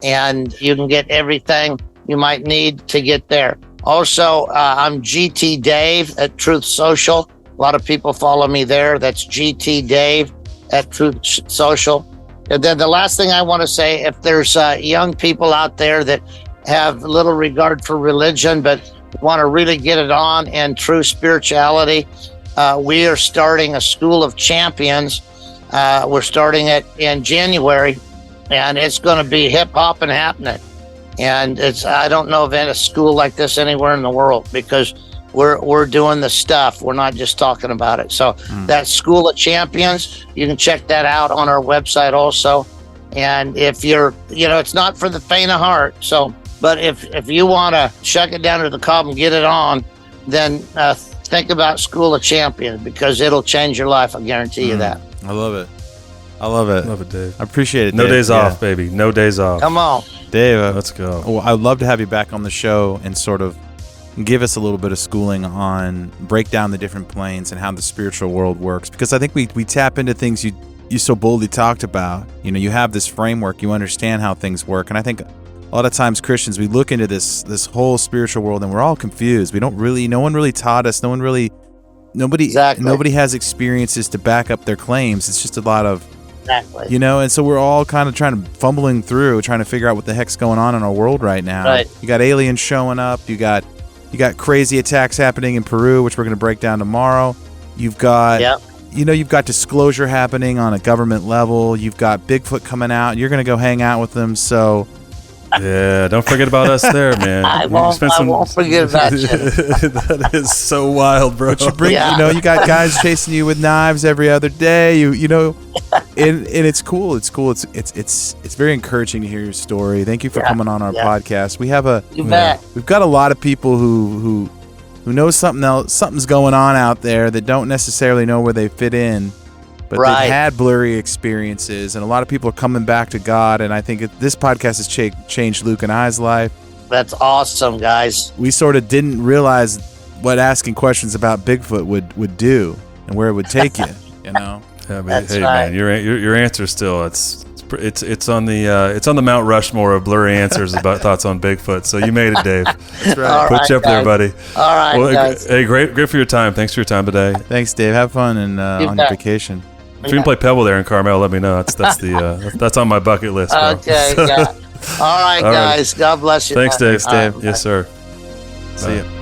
and you can get everything you might need to get there. Also, I'm GT Dave at Truth Social. A lot of people follow me there. That's GT Dave at Truth Social. And then the last thing I want to say, if there's young people out there that have little regard for religion but want to really get it on in true spirituality, we are starting a School of Champions. We're starting it in January, and it's going to be hip-hop and happening. And I don't know of any school like this anywhere in the world, because we're doing the stuff. We're not just talking about it. So that School of Champions, you can check that out on our website also. And if you're, it's not for the faint of heart. So, but if you want to shuck it down to the cob and get it on, then think about School of Champions, because it'll change your life. I guarantee you that. I love it. I love it. Love it, Dave. I appreciate it. No Dave. days off, baby. No days off. Come on, Dave. Let's go. Well, I'd love to have you back on the show and sort of give us a little bit of schooling on break down the different planes and how the spiritual world works, because I think we tap into things you so boldly talked about. You have this framework, you understand how things work, and I think a lot of times Christians, we look into this whole spiritual world and we're all confused. No one really taught us. Nobody has experiences to back up their claims. It's just a lot of and so we're all kind of fumbling through, trying to figure out what the heck's going on in our world right now. Right. You got aliens showing up. You got crazy attacks happening in Peru, which we're going to break down tomorrow. You've got, you've got disclosure happening on a government level. You've got Bigfoot coming out, and you're going to go hang out with them. So, yeah, don't forget about us there, man. I won't forget about you. That is so wild, bro. But you bring, you got guys chasing you with knives every other day. And it's cool. It's cool. It's very encouraging to hear your story. Thank you for coming on our podcast. We have we've got a lot of people who know something's going on out there that don't necessarily know where they fit in, but they've had blurry experiences, and a lot of people are coming back to God. And I think this podcast has changed Luke and I's life. That's awesome, guys. We sort of didn't realize what asking questions about Bigfoot would do and where it would take you. Yeah, but hey, man, your answer still it's on the Mount Rushmore of blurry answers about thoughts on Bigfoot. So you made it, Dave. That's right. Put you up there, buddy. All right, well, guys. Hey, great for your time. Thanks for your time today. Thanks, Dave. Have fun and on your vacation. If you can play Pebble there in Carmel, let me know. That's on my bucket list, bro. Okay, All right, guys. God bless you. Thanks, Dave. Dave. Yes, sir. See you.